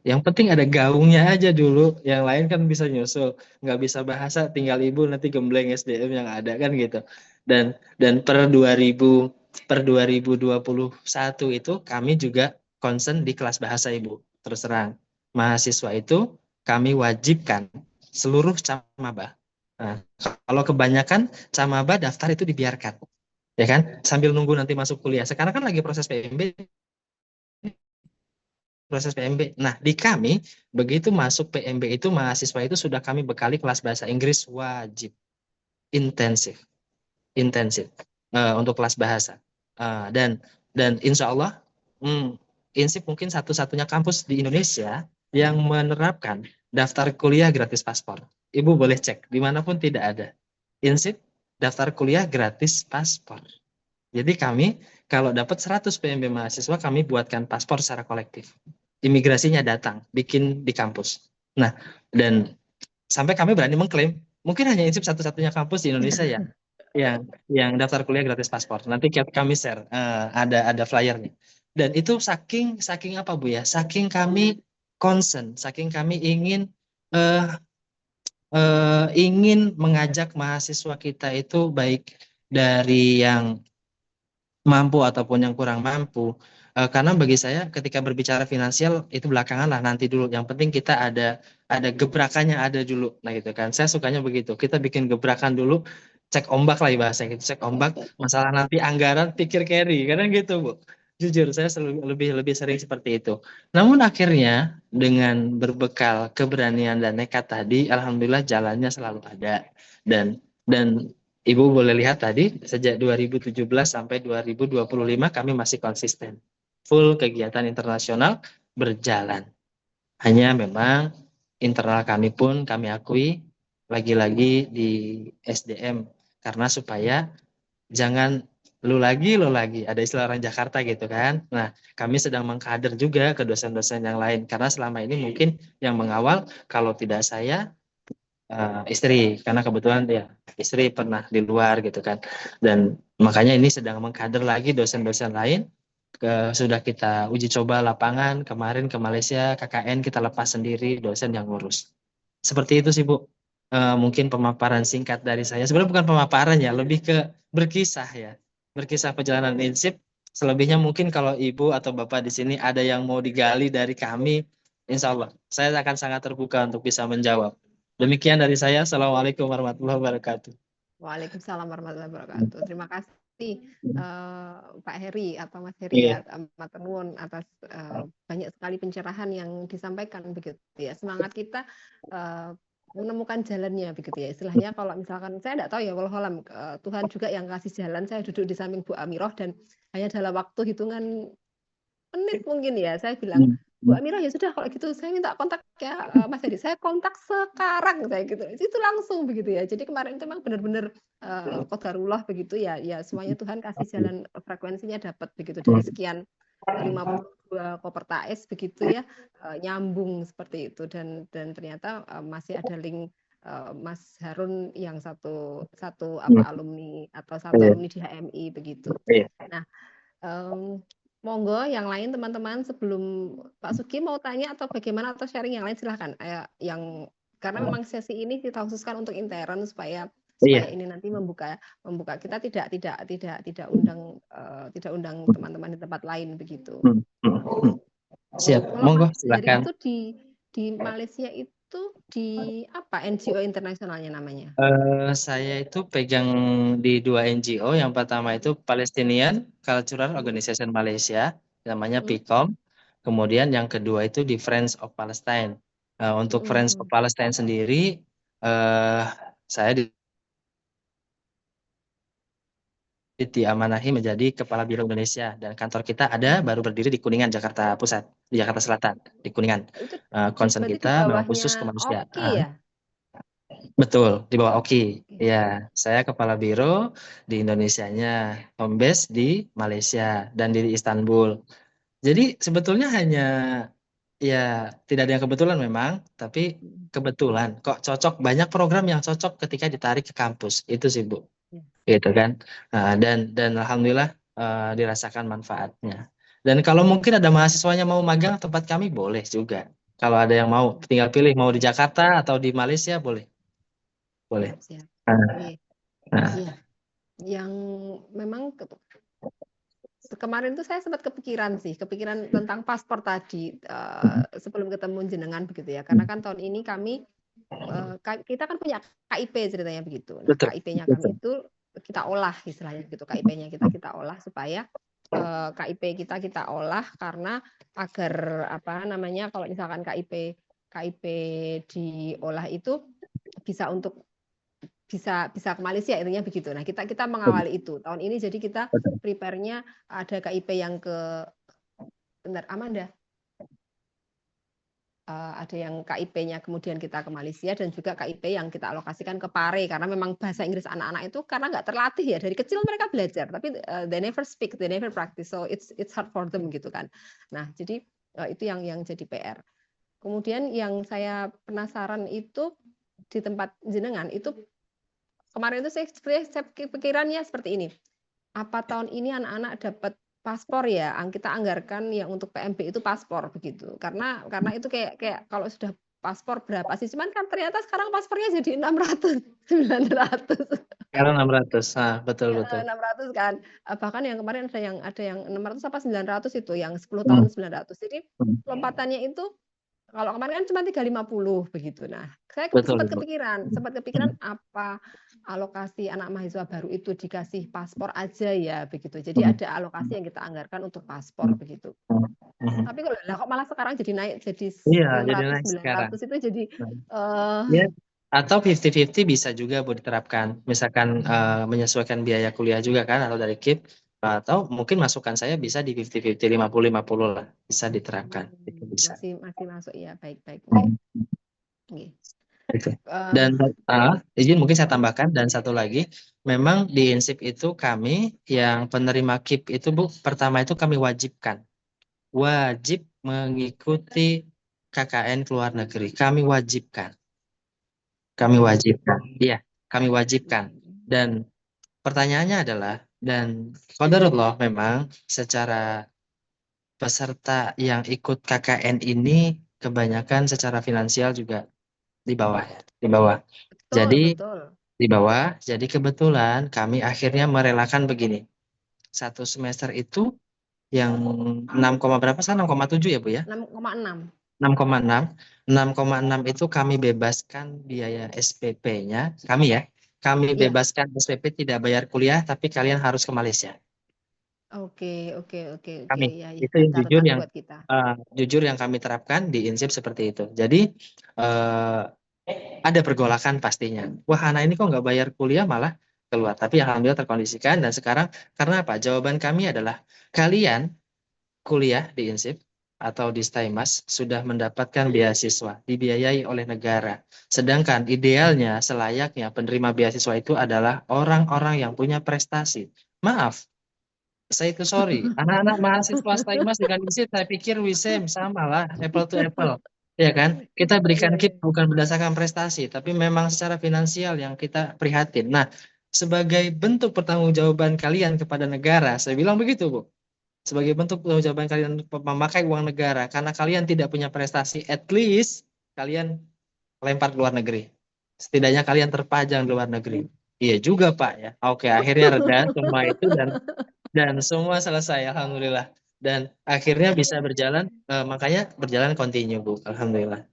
Yang penting ada gaungnya aja dulu, yang lain kan bisa nyusul. Nggak bisa bahasa, tinggal Ibu nanti gembleng SDM yang ada kan gitu. Dan per 2021 itu kami juga concern di kelas bahasa, Ibu. Terus terang, mahasiswa itu kami wajibkan seluruh camaba. Nah, kalau kebanyakan camaba daftar itu dibiarkan, ya kan? Sambil nunggu nanti masuk kuliah. Sekarang kan lagi proses PMB. Nah, di kami begitu masuk PMB itu mahasiswa itu sudah kami bekali kelas bahasa Inggris wajib, intensif, intensif untuk kelas bahasa. Dan insya Allah, INSIP mungkin satu-satunya kampus di Indonesia yang menerapkan daftar kuliah gratis paspor. Ibu boleh cek, dimanapun tidak ada. INSIP daftar kuliah gratis paspor. Jadi kami kalau dapat 100 PMB mahasiswa, kami buatkan paspor secara kolektif. Imigrasinya datang, bikin di kampus. Nah, dan sampai kami berani mengklaim, mungkin hanya INSIP satu-satunya kampus di Indonesia ya yang daftar kuliah gratis paspor. Nanti kami share, ada flyernya. Dan itu saking apa Bu ya, saking kami concern, saking kami ingin eh, ingin mengajak mahasiswa kita itu baik dari yang mampu ataupun yang kurang mampu. Karena bagi saya ketika berbicara finansial itu belakangan lah, nanti dulu. Yang penting kita ada gebrakannya ada dulu. Nah gitu kan. Saya sukanya begitu. Kita bikin gebrakan dulu, cek ombak lah bahasa gitu. Cek ombak, masalah nanti anggaran pikir carry. Karena gitu, Bu. Jujur saya selalu lebih lebih sering seperti itu. Namun akhirnya dengan berbekal keberanian dan nekat tadi, alhamdulillah jalannya selalu ada. Dan Ibu boleh lihat tadi, sejak 2017 sampai 2025 kami masih konsisten. Full kegiatan internasional berjalan. Hanya memang internal kami pun kami akui lagi-lagi di SDM. Karena supaya jangan lu lagi. Ada istilah orang Jakarta gitu kan. Nah, kami sedang mengkader juga ke dosen-dosen yang lain. Karena selama ini mungkin yang mengawal, kalau tidak saya, istri, karena kebetulan ya istri pernah di luar gitu kan, dan makanya ini sedang mengkader lagi dosen-dosen lain. Sudah kita uji coba lapangan kemarin ke Malaysia, KKN kita lepas sendiri, dosen yang ngurus. Seperti itu sih Bu. Mungkin pemaparan singkat dari saya, sebenarnya bukan pemaparan ya, lebih ke berkisah ya, berkisah perjalanan insip. Selebihnya mungkin kalau Ibu atau Bapak di sini ada yang mau digali dari kami, Insya Allah saya akan sangat terbuka untuk bisa menjawab. Demikian dari saya. Assalamualaikum warahmatullahi wabarakatuh. Waalaikumsalam warahmatullahi wabarakatuh. Terima kasih Pak Heri atau Mas Heri Iya, ya, Matur nuwun atas banyak sekali pencerahan yang disampaikan begitu ya. Semangat kita menemukan jalannya begitu ya. Istilahnya kalau misalkan saya tidak tahu ya, walau alam Tuhan juga yang kasih jalan. Saya duduk di samping Bu Amiroh dan hanya dalam waktu hitungan menit mungkin ya, saya bilang, Hmm. Bu Amira ya sudah kalau gitu saya minta kontak ya Mas Hedi, saya kontak sekarang saya gitu, itu langsung begitu ya. Jadi kemarin itu memang benar-benar qadarullah begitu ya, ya semuanya Tuhan kasih jalan frekuensinya dapat begitu dari sekian 52 kopertais begitu ya, nyambung seperti itu dan ternyata masih ada link Mas Harun yang satu satu apa alumni atau satu Iya, alumni di HMI begitu. iya. Nah, monggo yang lain teman-teman sebelum Pak Sugi mau tanya atau bagaimana atau sharing yang lain silahkan. Yang karena memang sesi ini kita khususkan untuk intern supaya supaya Iya. ini nanti membuka membuka kita tidak undang tidak undang teman-teman di tempat lain begitu. Hmm, hmm, hmm. Siap, Kalau monggo Mas Heri silakan. itu di Malaysia itu di apa NGO internasionalnya namanya? Saya itu pegang di dua NGO. Yang pertama itu Palestinian Cultural Organization Malaysia, namanya Mm, PICOM. Kemudian yang kedua itu di Friends of Palestine. Untuk Friends of mm, Palestine sendiri, eh, saya diamanahi menjadi Kepala Biro Indonesia, dan kantor kita ada baru berdiri di Kuningan, Jakarta Pusat, di Jakarta Selatan, di Kuningan. itu Concern berarti di kita memang bawahnya khusus Oki kemanusiaan. ya? Betul, di bawah Oki. Oke. Ya, saya kepala biro di Indonesianya, home base di Malaysia dan di Istanbul. Jadi sebetulnya hanya ya tidak ada yang kebetulan memang, tapi Mm, kebetulan kok cocok, banyak program yang cocok ketika ditarik ke kampus. Itu sih Bu, ya. gitu kan. Dan alhamdulillah dirasakan manfaatnya. Dan kalau mungkin ada mahasiswanya mau magang tempat kami boleh juga. Kalau ada yang mau, tinggal pilih mau di Jakarta atau di Malaysia boleh, boleh. Siap, siap. Nah, Iya, nah, iya. Yang memang kemarin tuh saya sempat kepikiran sih, kepikiran tentang paspor tadi sebelum ketemu jenengan begitu ya. Karena kan tahun ini kami kita kan punya KIP ceritanya begitu. Nah, betul, KIP-nya kami betul. itu kita olah istilahnya begitu. KIP-nya kita olah supaya KIP kita olah karena agar apa namanya kalau misalkan KIP diolah itu bisa untuk bisa bisa ke Malaysia intinya begitu. Nah, kita Betul, mengawali itu. Tahun ini jadi kita betul. prepare-nya ada KIP yang ke bentar Amanda. Ada yang KIP-nya kemudian kita ke Malaysia dan juga KIP yang kita alokasikan ke Pare karena memang bahasa Inggris anak-anak itu karena nggak terlatih ya dari kecil mereka belajar tapi they never speak, they never practice, so it's hard for them gitu kan. Nah, jadi itu yang jadi PR. Kemudian yang saya penasaran itu di tempat jenengan itu kemarin itu saya pikirannya seperti ini. Apa tahun ini anak-anak dapat paspor ya? Kita anggarkan yang untuk PMB itu paspor begitu. Karena itu kayak kalau sudah paspor berapa sih? Cuman kan ternyata sekarang paspornya jadi 600, 900. Sekarang 600. Nah, betul betul. 600 kan. Bahkan yang kemarin ada yang 600 apa 900 itu, yang 10 Hmm. tahun 900. Jadi Hmm. lompatannya itu kalau kemarin kan cuma 350 begitu. Nah, saya Betul sempat Ibu. kepikiran apa alokasi anak mahasiswa baru itu dikasih paspor aja ya begitu. Jadi Hmm. ada alokasi yang kita anggarkan untuk paspor Hmm. begitu. Hmm. Hmm. Tapi kalau lah kok malah sekarang jadi naik jadi Iya, jadi 600 naik sekarang. 900 itu jadi Nah, eh ya, atau 50-50 bisa juga Bu diterapkan. Misalkan menyesuaikan biaya kuliah juga kan atau dari KIP, atau mungkin masukan saya bisa di 50-50, 50-50 lah, bisa diterapkan. Itu bisa. masih masih masuk ya, baik-baik. Hmm. Nggih. Itu. Eh, Dan izin mungkin saya tambahkan dan satu lagi, memang di INSIP itu kami yang penerima KIP itu Bu, pertama itu kami wajib mengikuti KKN ke luar negeri. Kami wajibkan. Iya, kami wajibkan. Dan pertanyaannya adalah, dan qadarullah memang secara peserta yang ikut KKN ini kebanyakan secara finansial juga di bawah ya, di bawah. betul, Jadi betul. di bawah, jadi kebetulan kami akhirnya merelakan begini. Satu semester itu yang 6, berapa sih? 6,7 ya Bu ya? 6,6. 6,6. 6,6 itu kami bebaskan biaya SPP-nya. Kami ya. Kami Iya. bebaskan SPP tidak bayar kuliah, tapi kalian harus ke Malaysia. Oke, oke, oke, oke. Kami. Ya, ya. Itu yang Catatan buat kita. jujur yang kami terapkan di INSIP seperti itu. Jadi eh, ada pergolakan pastinya. Wah, anak ini kok nggak bayar kuliah malah keluar. Tapi alhamdulillah terkondisikan dan sekarang karena apa? Jawaban kami adalah kalian kuliah di INSIP atau di STAIMAS sudah mendapatkan beasiswa dibiayai oleh negara. Sedangkan idealnya, selayaknya penerima beasiswa itu adalah orang-orang yang punya prestasi. Maaf, saya itu sorry, anak-anak mahasiswa STAIMAS dengan INSIP saya pikir wisem sama lah, apple to apple. Ya kan? Kita berikan Iya, KIP iya. bukan berdasarkan prestasi, tapi memang secara finansial yang kita prihatin. Nah, sebagai bentuk pertanggungjawaban kalian kepada negara, saya bilang begitu, Bu, sebagai bentuk pertanggungjawaban kalian memakai uang negara karena kalian tidak punya prestasi, at least kalian lempar ke luar negeri. Setidaknya kalian terpajang di luar negeri. Iya juga Pak ya. Oke, akhirnya reda semua itu dan semua selesai alhamdulillah. Dan akhirnya bisa berjalan, makanya berjalan continue Bu. Alhamdulillah.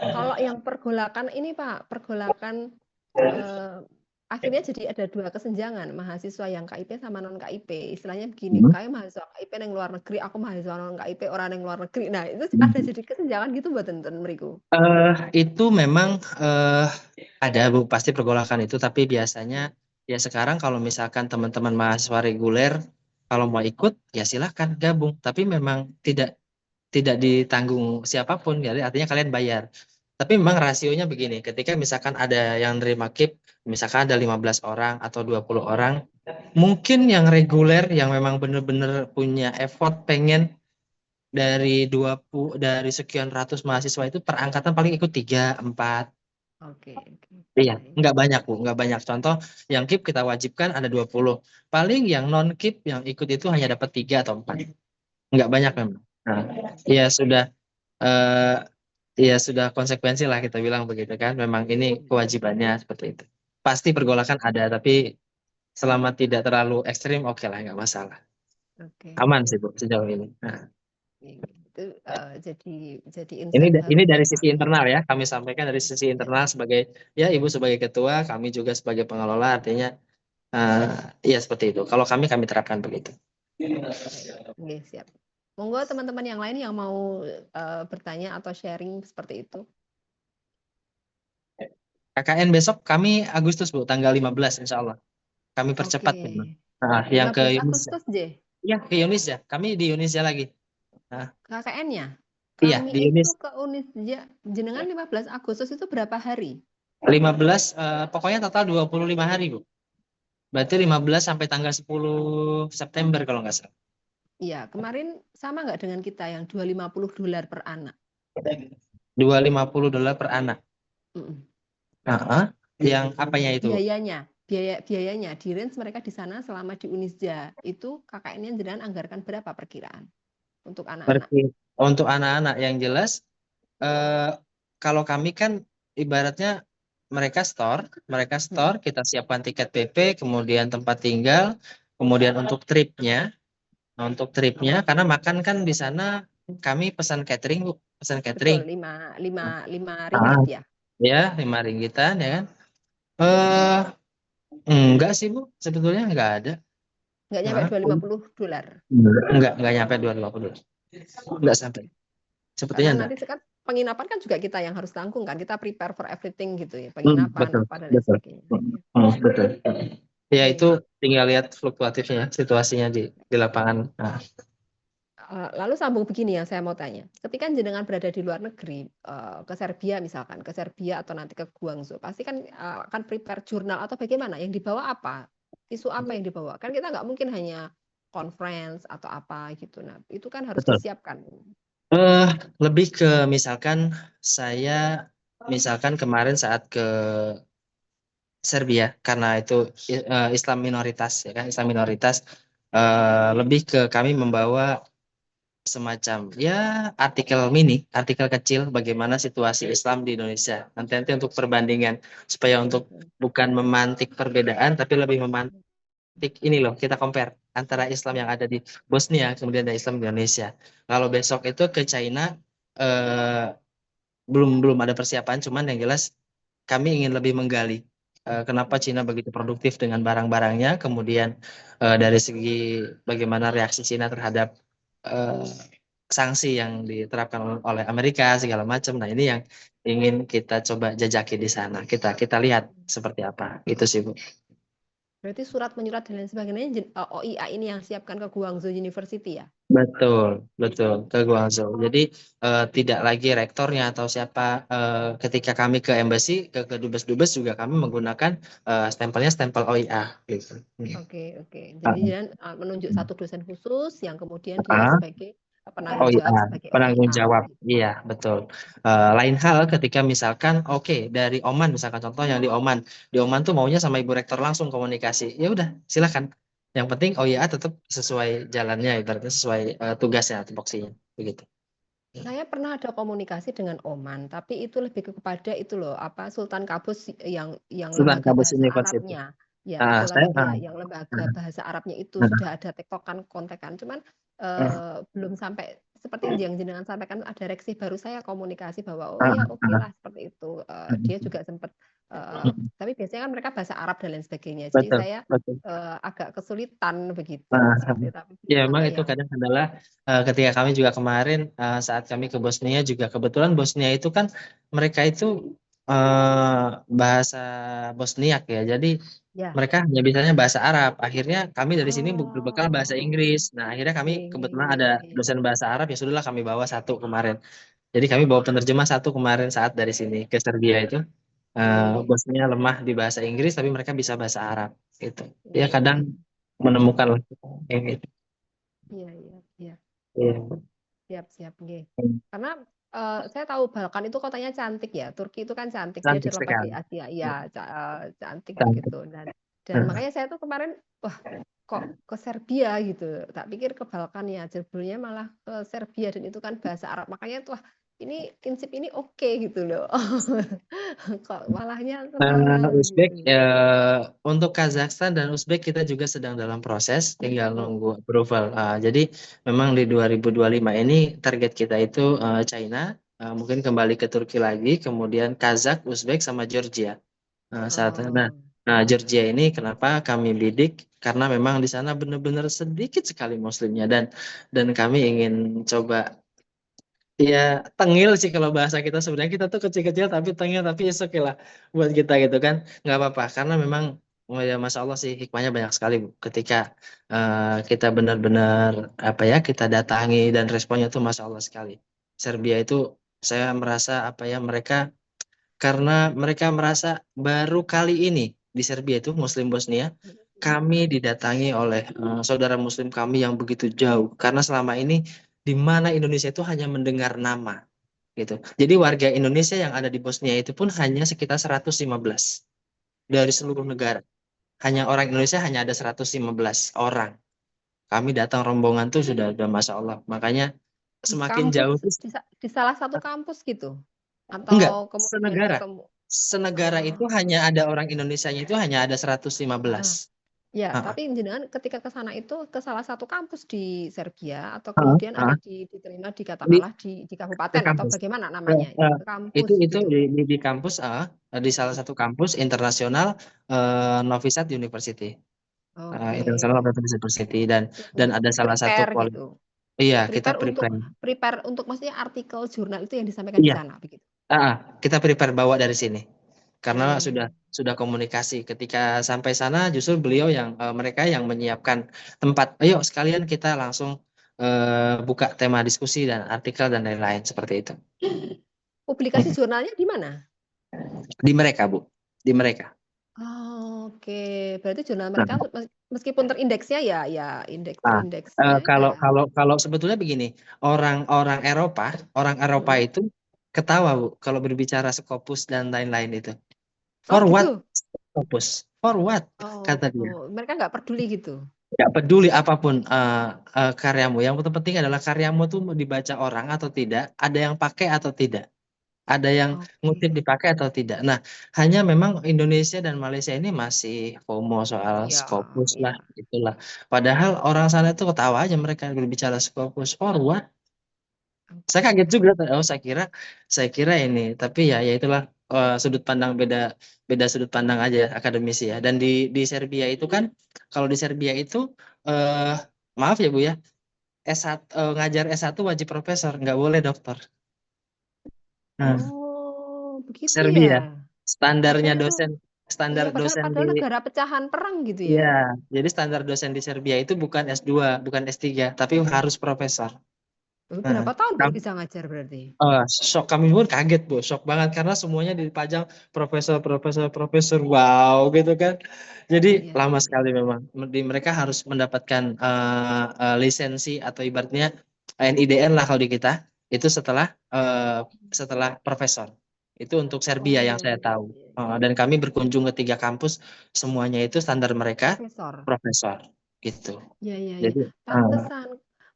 Kalau yang pergolakan ini Pak, pergolakan eh, akhirnya jadi ada dua kesenjangan mahasiswa yang KIP sama non KIP. Istilahnya begini, Hmm. kayak mahasiswa KIP yang luar negeri, aku mahasiswa non KIP orang yang luar negeri. Nah, itu ada Hmm. jadi kesenjangan gitu buat enten meriku. Itu memang ada Bu, pasti pergolakan itu, tapi biasanya ya sekarang kalau misalkan teman-teman mahasiswa reguler kalau mau ikut ya silahkan gabung, tapi memang tidak ditanggung siapapun, jadi artinya kalian bayar. Tapi memang rasionya begini, ketika misalkan ada yang nerima KIP, misalkan ada 15 orang atau 20 orang, mungkin yang reguler yang memang benar-benar punya effort pengen dari sekian ratus mahasiswa itu per angkatan paling ikut 3, 4. Oke, oke. Iya, Baik. nggak banyak Bu, nggak banyak. Contoh yang KIP kita wajibkan ada 20. Paling yang non KIP yang ikut itu hanya dapat 3 atau 4. Nggak banyak memang. Nah, ya sudah eh ya sudah konsekuensi lah kita bilang begitu kan. Memang ini kewajibannya seperti itu. Pasti pergolakan ada, tapi selama tidak terlalu ekstrim oke lah, nggak masalah. Oke, Aman oke. sih Bu sejauh ini. Nah, Itu jadi ini insight baru ini buat dari sisi kami. internal ya, kami sampaikan dari sisi Ya, internal sebagai ya Ibu sebagai ketua, kami juga sebagai pengelola, artinya ya seperti itu. Kalau kami terapkan begitu. baik. Oke, siap. Monggo teman-teman yang lain yang mau bertanya atau sharing seperti itu. KKN besok kami Agustus Bu, tanggal 15 insya Allah. Kami Oke. percepat memang. Nah, yang ke 15 Indonesia. Agustus, J. Iya, ke Indonesia. Kami di Indonesia lagi. Nah, KKN-nya. iya, Kami di itu Indonesia. ke Unisja, jenengan 15 Agustus itu berapa hari? 15, pokoknya total 25 hari, Bu. Berarti 15 sampai tanggal 10 September kalau nggak salah. Iya, kemarin sama nggak dengan kita yang $250 per anak? 250 dolar per anak. Mm-mm. Nah, yang apanya itu? Biayanya di range mereka di sana selama di Unisja itu KKN-nya jenengan anggarkan berapa perkiraan untuk anak-anak? Untuk anak-anak yang jelas, eh, kalau kami kan ibaratnya mereka store, kita siapkan tiket PP, kemudian tempat tinggal, kemudian untuk tripnya. Nah, untuk tripnya, karena makan kan di sana kami pesan catering, Bu. Pesan Betul, catering. 5 Ah, ringgit ya. ya, 5 ringgitan ya kan. Eh, enggak sih, Bu. Sebetulnya enggak ada. Nggak nyampe Nah, $250. enggak nyampe 250. Enggak sampai. Sebetulnya Karena enggak. nanti kan penginapan kan juga kita yang harus tanggung kan. Kita prepare for everything gitu ya. Penginapan Betul, apa dan lain betul. sebagainya. Betul. Ya Iya, itu iya. tinggal lihat fluktuatifnya situasinya di lapangan. Nah, Lalu sambung begini yang saya mau tanya. Ketika jenengan berada di luar negeri, ke Serbia misalkan, ke Serbia atau nanti ke Guangzhou, pasti kan akan prepare jurnal atau bagaimana? Yang dibawa apa? Isu apa yang dibawa? Kan kita nggak mungkin hanya conference atau apa gitu. Nah, itu kan harus betul. disiapkan. Eh, lebih ke saya misalkan kemarin saat ke Serbia karena itu Islam minoritas ya kan, Islam minoritas, lebih ke kami membawa semacam ya artikel kecil bagaimana situasi Islam di Indonesia. Nanti untuk perbandingan supaya untuk Mhm. bukan memantik perbedaan tapi lebih memantik ini loh, kita compare antara Islam yang ada di Bosnia kemudian ada Islam di Indonesia. Kalau besok itu ke China, eh, belum belum ada persiapan, cuman yang jelas kami ingin lebih menggali kenapa Cina begitu produktif dengan barang-barangnya, kemudian dari segi bagaimana reaksi Cina terhadap eh, sanksi yang diterapkan oleh Amerika segala macam. Nah, ini yang ingin kita coba jajaki di sana. Kita lihat seperti apa. Itu sih, Bu. Berarti surat menyurat dan lain sebagainya OIA ini yang siapkan ke Guangzhou University ya? Betul, betul ke Guangzhou. Jadi tidak lagi rektornya atau siapa, ketika kami ke embassy, ke dubes-dubes juga kami menggunakan stempelnya stempel OIA gitu. Oke, oke. Jadi Ah, jangan menunjuk satu dosen khusus yang kemudian dia ah, sebagai penanggung OIA, jawab sebagai penanggung OIA jawab. gitu. Iya, betul. Lain hal ketika misalkan oke dari Oman, misalkan contoh yang di Oman tuh maunya sama Ibu Rektor langsung komunikasi. Ya udah, silakan. Yang penting OIA tetap sesuai jalannya, ibaratnya sesuai tugasnya, tupoksinya, begitu. Saya pernah ada komunikasi dengan Oman, tapi itu lebih kepada itu loh, apa Sultan Qabus yang Sultan lembaga Qaboos bahasa University. Arabnya. Ya, betul Saya, tapi dia yang lembaga bahasa Arabnya itu ah, sudah ada tektokan kontekan. Cuman ah, belum sampai seperti yang jenengan sampaikan ada reaksi baru saya komunikasi bahwa oh ah, ya oke ah, lah seperti itu. Dia ah. juga sempat tapi biasanya kan mereka bahasa Arab dan lain sebagainya. Jadi Betul, saya betul. agak kesulitan begitu Nah, seperti itu. Tapi ya belum memang sampai itu yang kadang adalah ketika kami juga kemarin saat kami ke Bosnia juga kebetulan Bosnia itu kan mereka itu bahasa Bosniak ya. Jadi ya. mereka hanya bisanya bahasa Arab. Akhirnya kami dari sini berbekal bahasa Oh. Inggris. Nah, akhirnya kami Nggih, nggih, kebetulan nggih, ada nggih. dosen bahasa Arab, ya sudahlah kami bawa satu kemarin. Jadi kami bawa penerjemah satu kemarin saat dari sini ke Serbia itu. Nggih. Bosnia lemah di bahasa Inggris tapi mereka bisa bahasa Arab gitu. Ya Iya, kadang iya. menemukan lah yang itu. Iya, iya, iya. Iya. Siap, siap, nggih. Karena saya tahu Balkan itu kotanya cantik ya. Turki itu kan cantik, dia Cantik terlepas di sekali. Asia. Iya, cantik Cantik. begitu. Dan Nah, makanya saya tuh kemarin wah kok ke Serbia gitu. Tak pikir ke Balkan ya, jebulnya malah ke Serbia dan itu kan bahasa Arab. Makanya tuh wah ini prinsip ini oke gitu loh. Kok malahnya ke sana Uzbek, begitu. untuk Kazakhstan dan Uzbek kita juga sedang dalam proses, tinggal Hmm. nunggu approval. Jadi memang di 2025 ini target kita itu China, mungkin kembali ke Turki lagi, kemudian Kazakh, Uzbek sama Georgia. Nah, Oh. nah, Georgia ini kenapa kami bidik? Karena memang di sana benar-benar sedikit sekali Muslimnya dan kami ingin coba. Ya, tengil sih kalau bahasa kita, sebenarnya kita tuh kecil-kecil tapi tengil, tapi it's okay lah buat kita gitu kan, nggak apa-apa karena memang oh ya Masya Allah sih hikmahnya banyak sekali, Bu, ketika kita benar-benar apa ya kita datangi dan responnya tuh Masya Allah sekali. Serbia itu saya merasa apa ya mereka, karena mereka merasa baru kali ini di Serbia itu Muslim Bosnia kami didatangi oleh saudara Muslim kami yang begitu jauh, karena selama ini di mana Indonesia itu hanya mendengar nama gitu. Jadi warga Indonesia yang ada di Bosnia itu pun hanya sekitar 115 dari seluruh negara. Hanya orang Indonesia hanya ada 115 orang. Kami datang rombongan tuh sudah Masya Allah. Makanya Di semakin kampus jauh tuh di salah satu kampus gitu. Enggak, Atau kemudian senegara. ketemu? Senegara itu Oh, hanya ada orang Indonesianya itu hanya ada 115. heeh. Ya, Heeh. tapi jenengan ketika ke sana itu ke salah satu kampus di Serbia atau Heeh, kemudian ada heeh. diterima di Di katakanlah di ke kabupaten atau kampus. bagaimana Eh, namanya? eh, Ke kampus itu gitu. di kampus, di salah satu kampus internasional, Novi Sad University. Oke. International Open University, dan Mhm. ada salah satu Prepare gitu. iya, kita Prepare untuk prepare. prepare untuk maksudnya artikel jurnal itu yang disampaikan di Iya, sana begitu. kita prepare bawa dari sini karena Hmm. sudah komunikasi. Ketika sampai sana justru beliau yang mereka yang menyiapkan tempat. Ayo sekalian kita langsung buka tema diskusi dan artikel dan lain-lain seperti itu. Publikasi jurnalnya di mana? Di mereka, Bu, di mereka. Oke, berarti jurnal Nah, mereka meskipun terindeksnya ya nah, indeksnya kalau ya. kalau kalau sebetulnya begini, orang Eropa Mhm. itu ketawa, Bu, kalau berbicara Scopus dan lain-lain itu. Oh For what gitu? Scopus? For what? Oh, Kata dia. mereka nggak peduli gitu? Nggak peduli apapun karyamu. Yang penting adalah karyamu tuh mau dibaca orang atau tidak, ada yang pakai atau tidak, ada yang ngutip Oke. dipakai atau tidak. Nah, hanya memang Indonesia dan Malaysia ini masih FOMO soal Iya, Scopus iya. lah, itulah. Padahal orang sana itu ketawa aja mereka berbicara Scopus. For what? Saya Oke. kaget juga. Oh, saya kira ini, tapi ya itulah, sudut pandang beda beda sudut pandang aja akademisi ya. Dan di Serbia itu kan, kalau di Serbia itu eh maaf ya Bu ya, S1, ngajar S1 wajib profesor, nggak boleh doktor. Nah, Oh, begitu ya? Serbia standarnya Padahal dosen standar iya, padahal dosen di padahal negara pecahan perang gitu ya? ya, jadi standar dosen di Serbia itu bukan S2, bukan S3, tapi harus profesor. Nah, Berapa tahun baru bisa ngajar berarti? shock, kami pun kaget Bu, shock banget karena semuanya dipajang profesor, profesor, profesor, wow gitu kan. Jadi Iya, lama iya, iya. sekali memang. Mereka harus mendapatkan lisensi atau ibaratnya NIDN lah kalau di kita itu setelah profesor. Itu untuk Serbia yang Oh, saya iya, tahu. iya, iya. Dan kami berkunjung ke 3 kampus, semuanya itu standar mereka Profesor. profesor gitu. Iya, iya, iya. Jadi Pantesan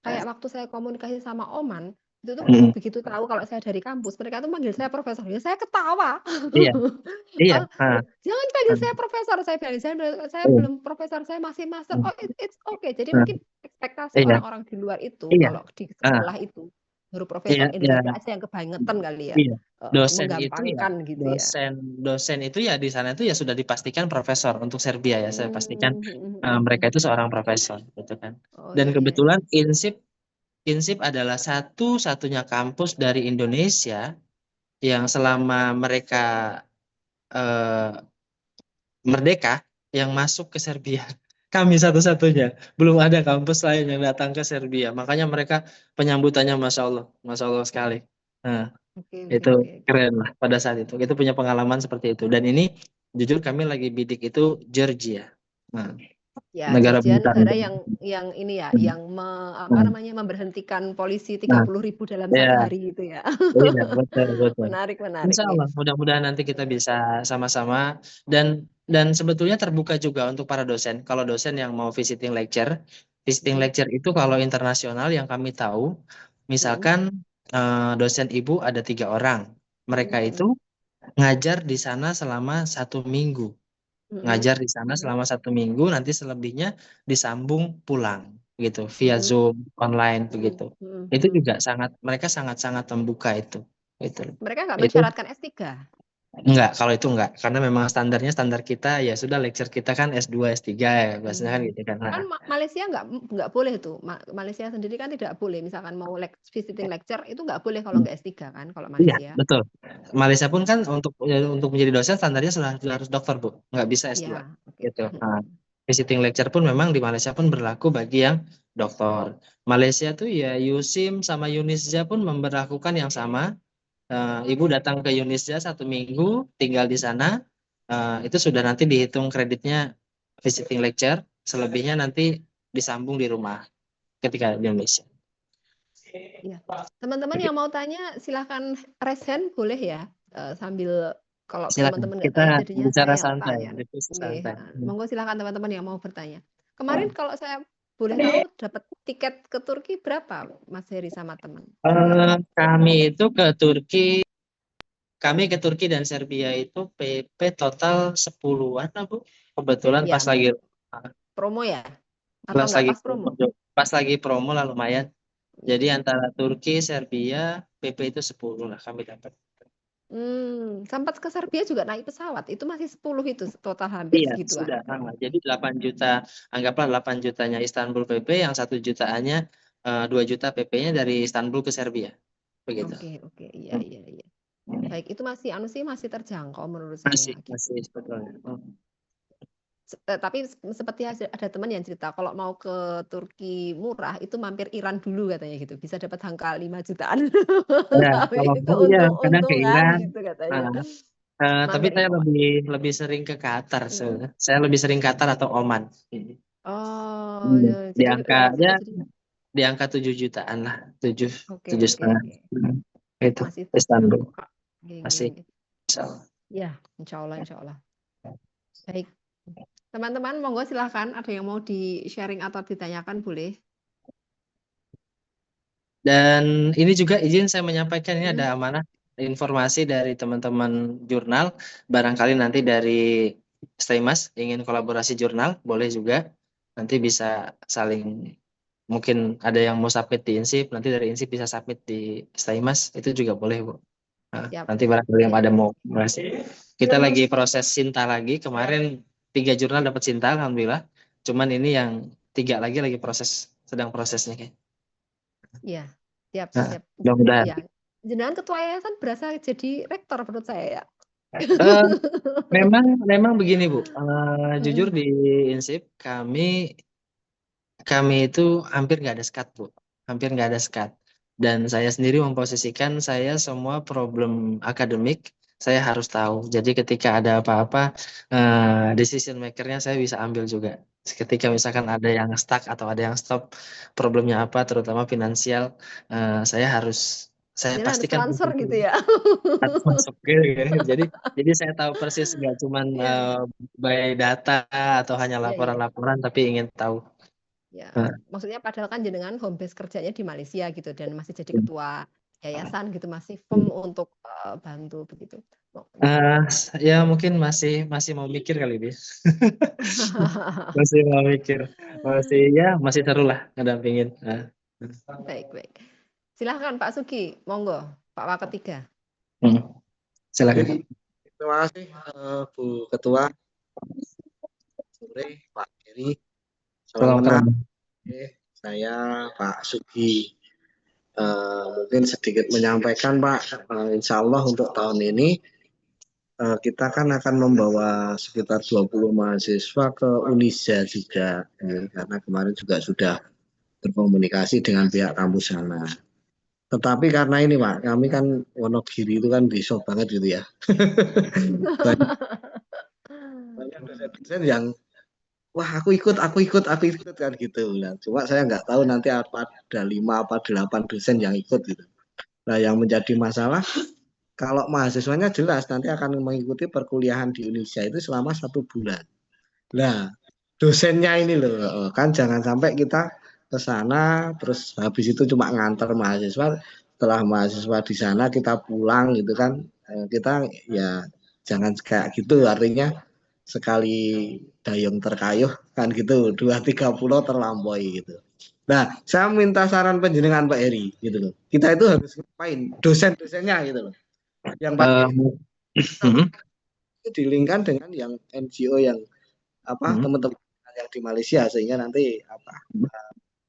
kayak waktu saya komunikasi sama Oman, itu tuh mm, begitu tahu kalau saya dari kampus, mereka tuh manggil saya profesor. Ya saya ketawa. iya, iya, Oh, jangan panggil saya profesor, saya bilang, saya iya, belum profesor, saya masih master. Oh, it's okay. Jadi iya, mungkin ekspektasi iya, orang-orang di luar itu iya. kalau di Ah, sekolah itu baru iya, profesor. iya, Indonesia aja yang kebangetan kali ya, iya. Dosen itu ya, menggampangkan gitu ya. dosen dosen itu ya di sana itu ya sudah dipastikan profesor untuk Serbia ya. Saya pastikan Hmm, mereka itu seorang profesor, gitu kan. oh Dan iya, iya, iya. kebetulan INSIP adalah satu-satunya kampus dari Indonesia yang selama mereka eh, merdeka yang masuk ke Serbia. Kami satu-satunya. Belum ada kampus lain yang datang ke Serbia. Makanya mereka penyambutannya Masya Allah sekali. Nah, Oke, oke, itu oke, oke. keren lah pada saat itu. Kita punya pengalaman seperti itu. Dan ini jujur kami lagi bidik itu Georgia. Nah, Ya, negara Georgia bintang. negara yang ini ya, yang apa Hmm. namanya, memberhentikan polisi Nah, 30.000 dalam ya, satu hari itu ya. iya, betul, betul. Menarik, menarik Insya nih. Allah, mudah-mudahan nanti kita bisa sama-sama, dan sebetulnya terbuka juga untuk para dosen. Kalau dosen yang mau visiting Mhm, lecture itu kalau internasional yang kami tahu, mhm, misalkan dosen ibu ada 3 orang, mereka itu mhm, ngajar di sana selama 1 minggu, mhm, ngajar di sana mhm, selama 1 minggu, nanti selebihnya disambung pulang gitu, via mhm, Zoom online mhm, begitu. mhm, Itu mhm. juga mereka sangat-sangat membuka itu. Itu. Mereka nggak Itu mensyaratkan S3? enggak, kalau itu enggak. Karena memang standarnya standar kita ya sudah, lecture kita kan S2, S3 ya, biasanya kan Hmm. gitu kan. Nah, Kan Malaysia nggak boleh tuh. Malaysia sendiri kan tidak boleh. Misalkan mau visiting lecture itu nggak boleh kalau nggak S3 kan kalau iya, Malaysia. betul. Malaysia pun kan Hmm. untuk menjadi dosen standarnya sudah harus dokter, Bu. Nggak bisa S2. Ya, oke. Gitu. Nah, visiting lecture pun memang di Malaysia pun berlaku bagi yang dokter. Malaysia tuh ya USIM sama Unisja pun memberlakukan yang sama. Ibu datang ke Unisja 1 minggu, tinggal di sana, itu sudah nanti dihitung kreditnya visiting lecture, selebihnya nanti disambung di rumah ketika di Indonesia. Iya. Teman-teman yang mau tanya silahkan raise hand boleh ya. Sambil kalau Silakan, teman-teman nggak kita tanya jadinya bicara saya yang santai, tanya. diskusi Nggih, santai. monggo silakan teman-teman yang mau bertanya. Kemarin kalau saya boleh tahu dapat tiket ke Turki berapa Mas Heri sama teman? Kami itu ke Turki kami ke Turki dan Serbia itu PP total 10-an lah, Bu. Kebetulan Ya, promo ya? Atau pas enggak lagi pas promo? pas lagi promo lah lumayan. Jadi Hmm. antara Turki, Serbia, PP itu 10 lah kami dapat. Sempat ke Serbia juga naik pesawat. Itu masih 10 itu total hampir Iya, segituan. sudah sama. Jadi 8 juta, anggaplah 8 jutanya Istanbul PP, yang 1 jutaannya 2 juta PP-nya dari Istanbul ke Serbia. Begitu. Oke, iya, Hmm. iya, iya. Baik, itu masih masih terjangkau menurut Masih, saya gitu. masih sebetulnya. Tapi seperti ada teman yang cerita kalau mau ke Turki murah itu mampir Iran dulu katanya gitu. Bisa dapat angka 5 jutaan. Ya, Tapi kalau itu mau ya kadang ke untungan Iran. gitu katanya. Nah, tapi Mampir saya Iran. lebih lebih sering ke Qatar Mm. sebenarnya. Saya lebih sering Qatar atau Oman. Oh, Hmm. ya. Di Jadi angka lewat ya situ jadi di angka 7 jutaan lah, 7 oke, 7,5. oke. Itu Masih Istanbul terjangkau, Kak. Nggih, nggih, masih. nggih. So. Ya, insya Allah, insya Allah. Baik. Teman-teman, monggo silahkan. Ada yang mau di-sharing atau ditanyakan boleh. Dan ini juga izin saya menyampaikan, ini Mm. ada amanah informasi dari teman-teman jurnal. Barangkali nanti dari Staymas ingin kolaborasi jurnal, boleh juga. Nanti bisa saling, mungkin ada yang mau submit di Insip, nanti dari Insip bisa submit di Staymas, itu juga boleh, Bu. Nah, Siap. nanti barangkali yang Oke. ada mau masih. Kita lagi proses Sinta lagi. Kemarin 3 jurnal dapat Sinta, alhamdulillah. Cuman ini yang 3 lagi proses, sedang prosesnya kayak. Iya, siap, Nah, siap. mudah-mudahan. Iya. Jenengan ketua yayasan berasa jadi rektor menurut saya ya. Eh, memang begini, Bu. Jujur Mm-mm. di Insip kami itu hampir nggak ada skat, Bu. Hampir nggak ada skat. Dan saya sendiri memposisikan saya semua problem akademik saya harus tahu. Jadi ketika ada apa-apa, decision makernya saya bisa ambil juga. Ketika misalkan ada yang stuck atau ada yang stop, problemnya apa, terutama finansial, saya saya Jenengan harus pastikan transfer gitu ya. harus masuk gitu kan. Jadi saya tahu persis, nggak cuman Iya, by data atau hanya iya, iya. laporan-laporan, tapi ingin tahu. Ya, Nah, maksudnya padahal kan jenengan home base kerjanya di Malaysia gitu dan masih jadi ketua yayasan gitu masih firm untuk bantu begitu. Oh. eh, ya mungkin masih masih mau mikir kali dia. Masih mau mikir. Masih seru lah ngedampingin. Nah. Baik, baik. Silahkan Pak Sugi, monggo, Pak Waketiga. Hmm, Oke, silakan. terima kasih Bu Ketua, sore Pak Heri, salam kenal. Tolong. Saya Pak Sugi. Mungkin sedikit menyampaikan Pak, Insya Allah untuk tahun ini kita kan akan membawa sekitar 20 mahasiswa ke Unisa juga, ya, karena kemarin juga sudah berkomunikasi dengan pihak kampus sana. Tetapi karena ini Pak, kami kan Wonogiri itu kan besok banget gitu ya. Banyak dosen-dosen yang wah aku ikut kan gitu. Nah, cuma saya nggak tahu nanti apa ada 5 apa 8 dosen yang ikut gitu. Nah, yang menjadi masalah kalau mahasiswanya jelas nanti akan mengikuti perkuliahan di Indonesia itu selama 1 bulan. Nah, dosennya ini loh, kan jangan sampai kita ke sana terus habis itu cuma ngantar mahasiswa, setelah mahasiswa di sana kita pulang gitu kan. Kita ya jangan kayak gitu, artinya sekali dayung terkayuh kan gitu, 2-3 pulau terlampaui gitu. Nah, saya minta saran penjenengan Pak Heri gitu loh. Kita itu harus ngapain? Dosen-dosennya gitu loh. Yang pasti Hmm, itu dilingkan dengan yang NGO yang apa hmm. teman-teman yang di Malaysia sehingga nanti apa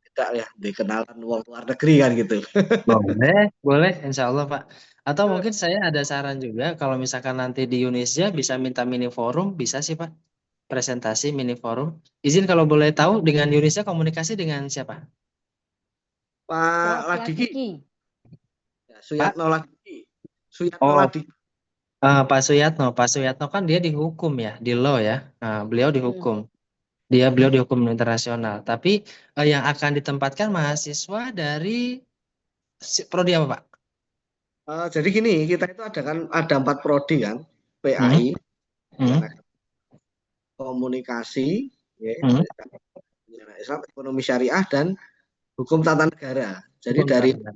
tidak ya dikenalan uang luar negeri kan gitu. Boleh, insya Allah Pak. Atau mungkin saya ada saran juga, kalau misalkan nanti di Indonesia bisa minta mini forum, bisa sih Pak. Presentasi mini forum. Izin kalau boleh tahu, dengan Indonesia komunikasi dengan siapa? Pak Prof. Ladiki, Ladiki. ya, Pak? Suyatno Ladiki, Suyatno Oh, Ladiki. Pak Suyatno. Pak Suyatno kan dia dihukum ya, di law ya. Nah, beliau dihukum. Beliau dihukum internasional. Tapi yang akan ditempatkan mahasiswa dari prodi apa Pak? Jadi gini, kita itu ada kan ada 4 prodi kan, Hmm? PAI, Hmm? komunikasi, ya, Hmm? Islam, ekonomi syariah dan hukum tata negara. Jadi Hukum dari tata.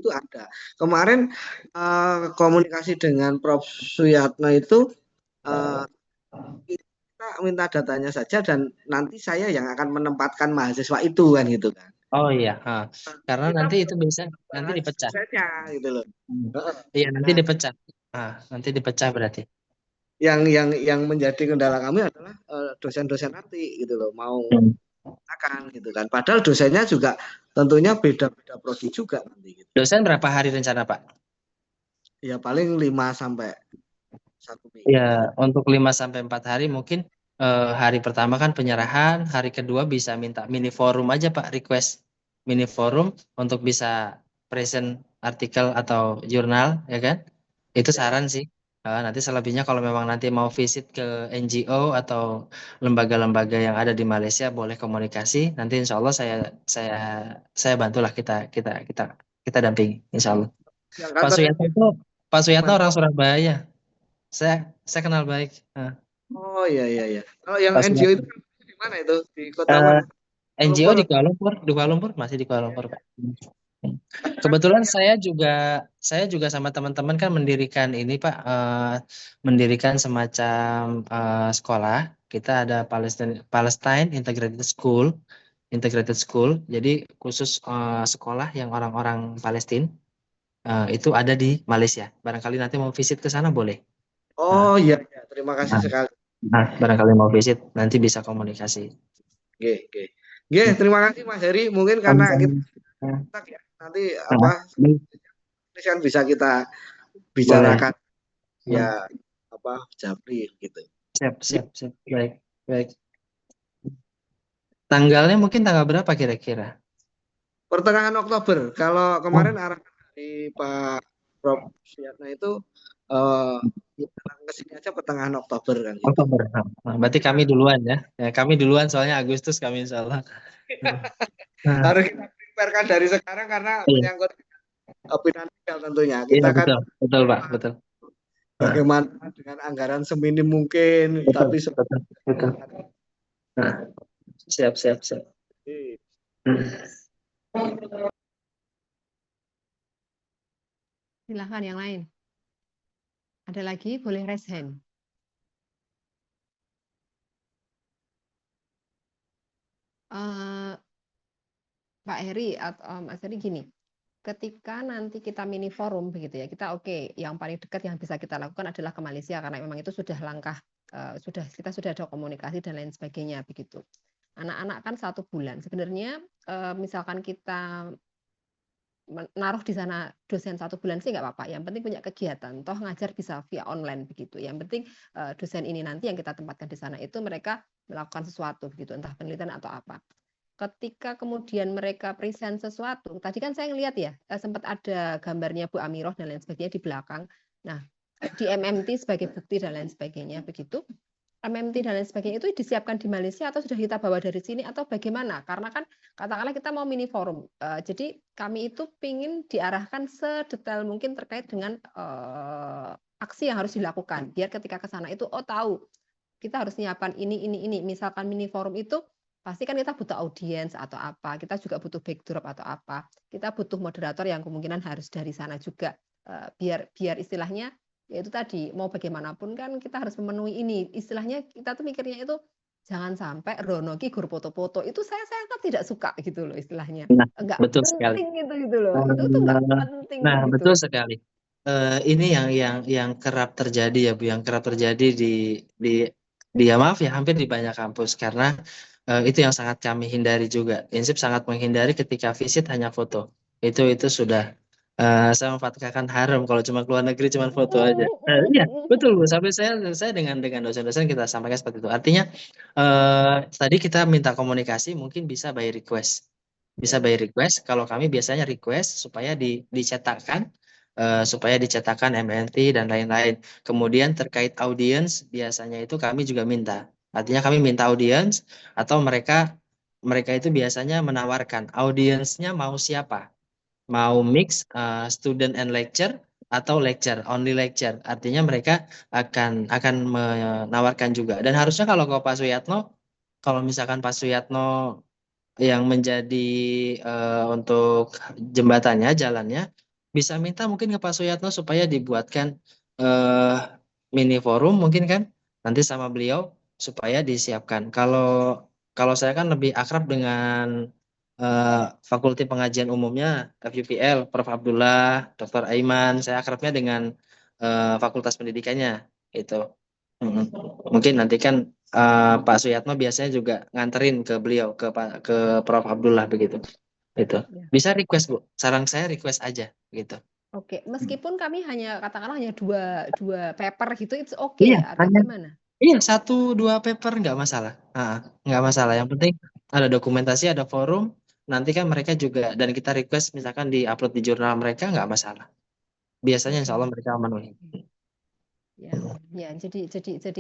tuh ada. Kemarin komunikasi dengan Prof. Suyatno itu kita minta datanya saja dan nanti saya yang akan menempatkan mahasiswa itu kan gitu kan. Oh iya, karena Kita nanti itu belum bisa nanti bahas dipecah. dosennya gitu loh. Heeh. Iya, nanti Nah, dipecah. Nanti dipecah berarti. yang menjadi kendala kami adalah dosen-dosen nanti gitu loh mau Hmm. akan gitu kan. Padahal dosennya juga tentunya beda-beda prodi juga nanti gitu. Dosen berapa hari rencana, Pak? Ya paling 5 sampai 1 minggu. Ya, untuk 5 sampai 4 hari mungkin hari pertama kan penyerahan, hari kedua bisa minta mini forum aja Pak, request mini forum untuk bisa present artikel atau jurnal, ya kan? Itu Ya, saran sih. Nanti selebihnya kalau memang nanti mau visit ke NGO atau lembaga-lembaga yang ada di Malaysia boleh komunikasi. Nanti insya Allah saya bantulah kita dampingi, insya Allah. yang Pak kantornya Suyatno itu Pak Suyatno gimana? orang Surabaya. Saya kenal baik. Oh iya iya iya. Kalau yang Pas NGO lihat, itu di mana itu? Di kota eh, mana? Kuala NGO Lumpur. Di Kuala Lumpur masih di Kuala Ya, Lumpur, ya. Pak. Hmm. Karena Kebetulan yang saya juga sama teman-teman kan mendirikan ini Pak, mendirikan semacam sekolah. Kita ada Palestine Integrated School. Jadi khusus sekolah yang orang-orang Palestina itu ada di Malaysia. Barangkali nanti mau visit ke sana boleh. Oh Nah, iya iya. Terima kasih nah, sekali. barangkali mau visit nanti bisa komunikasi. Oke oke. Oke, terima kasih Mas Heri. Mungkin karena kita Sama-sama. Nah, kontak ya. Nanti nah, apa ini kan bisa kita boleh. bicarakan Hmm. ya apa Japri gitu. Siap, siap, siap. Baik, baik. Tanggalnya mungkin tanggal berapa kira-kira? Pertengahan Oktober. Kalau Oh, kemarin arahan dari Pak Prof. Suyatno itu eh kita ke sini aja pertengahan Oktober kan gitu. Oktober. Berarti kami duluan ya. Ya, kami duluan soalnya Agustus kami insya Allah. Nah, Harus kita prepare dari sekarang karena iya, menyangkut finansial tentunya. iya Kita kan betul, betul Pak, betul. Nah, bagaimana dengan anggaran seminim mungkin, betul, tapi betul, betul. Nah, siap, siap, siap. Hmm. Silahkan yang lain. Ada lagi boleh raise hand. Eh, Pak Heri atau Mas Heri gini, ketika nanti kita mini forum begitu ya, kita oke, yang paling dekat yang bisa kita lakukan adalah ke Malaysia karena memang itu sudah langkah kita sudah ada komunikasi dan lain sebagainya begitu. Anak-anak kan 1 bulan. Sebenarnya misalkan kita naruh di sana dosen 1 bulan sih nggak apa-apa. Yang penting punya kegiatan. Toh ngajar bisa via online begitu. Yang penting dosen ini nanti yang kita tempatkan di sana itu mereka melakukan sesuatu begitu, entah penelitian atau apa. Ketika kemudian mereka present sesuatu, tadi kan saya ngelihat ya, sempat ada gambarnya Bu Amiroh dan lain sebagainya di belakang. Nah, di MMT sebagai bukti dan lain sebagainya begitu. MMT dan lain sebagainya itu disiapkan di Malaysia atau sudah kita bawa dari sini atau bagaimana? Karena kan katakanlah kita mau mini forum, jadi kami itu ingin diarahkan sedetail mungkin terkait dengan aksi yang harus dilakukan, biar ketika ke sana itu tahu kita harus nyiapkan ini. Misalkan mini forum itu pasti kan kita butuh audiens atau apa, kita juga butuh backdrop atau apa, kita butuh moderator yang kemungkinan harus dari sana juga, biar istilahnya ya itu tadi mau bagaimanapun kan kita harus memenuhi ini istilahnya kita tuh mikirnya itu jangan sampai Rono ki gur foto-foto itu saya kan tidak suka gitu loh istilahnya Nah, enggak betul sekali. penting gitu loh itu tuh enggak penting Nah, betul gitu. sekali. Ini yang kerap terjadi ya Bu, yang kerap terjadi di ya maaf ya hampir di banyak kampus karena itu yang sangat kami hindari juga. Insip sangat menghindari ketika visit hanya foto. Itu sudah saya memfatwakan haram kalau cuma keluar negeri cuma foto aja. Iya, betul Bu. Sampai saya dengan dosen-dosen kita sampaikan seperti itu. Artinya tadi kita minta komunikasi mungkin bisa by request. Bisa by request. Kalau kami biasanya request supaya dicetakkan supaya dicetakkan MNT dan lain-lain. Kemudian terkait audiens biasanya itu kami juga minta. Artinya kami minta audiens atau mereka mereka itu biasanya menawarkan audiensnya mau siapa? Mau mix student and lecture atau lecture only lecture. Artinya mereka akan menawarkan juga. Dan harusnya kalau ke Pak Suyatno, kalau misalkan Pak Suyatno yang menjadi untuk jembatannya, jalannya, bisa minta mungkin ke Pak Suyatno supaya dibuatkan mini forum mungkin kan nanti sama beliau supaya disiapkan. Kalau saya kan lebih akrab dengan Fakulti Pengajian Umumnya FUPL, Prof. Abdullah, Dr. Aiman. Saya akrabnya dengan Fakultas Pendidikannya itu. Mungkin nanti kan Pak Suyatno biasanya juga nganterin ke beliau ke Prof. Abdullah begitu. Itu. Ya. Bisa request, Bu. Saran saya request aja gitu. Oke, meskipun kami katakanlah hanya dua paper gitu, it's Iya, okay atau gimana? iya 1-2 paper nggak masalah. Nggak masalah. Yang penting ada dokumentasi, ada forum. Nanti kan mereka juga dan kita request misalkan di-upload di jurnal mereka nggak masalah. Biasanya insya Allah mereka memenuhi. Ya, jadi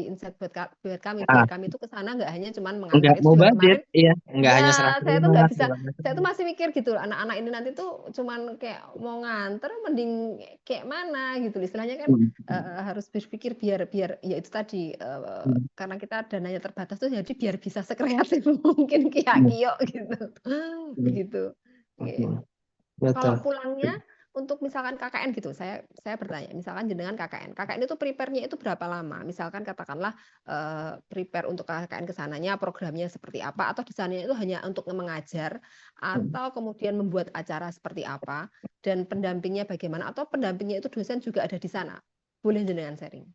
insight buat kami, Ah. biar kami itu ke sana nggak hanya cuman Enggak mengantar. Itu mau juga budget, kemarin iya. Nggak hanya serah saya tuh terima nggak bisa, segala macam. saya tuh masih mikir gitu, anak-anak ini nanti tuh cuman kayak mau nganter, mending kayak mana gitu. Istilahnya kan harus berpikir biar ya itu tadi, karena kita dananya terbatas tuh, jadi biar bisa sekreatif mungkin Kio gitu. Begitu. Oke. Kalau Betul. pulangnya untuk misalkan KKN gitu, saya bertanya, misalkan jenengan KKN itu prepare-nya itu berapa lama? Misalkan katakanlah prepare untuk KKN ke sananya, programnya seperti apa, atau di sananya itu hanya untuk mengajar, atau kemudian membuat acara seperti apa, dan pendampingnya bagaimana, atau pendampingnya itu dosen juga ada di sana? Boleh jenengan sharing.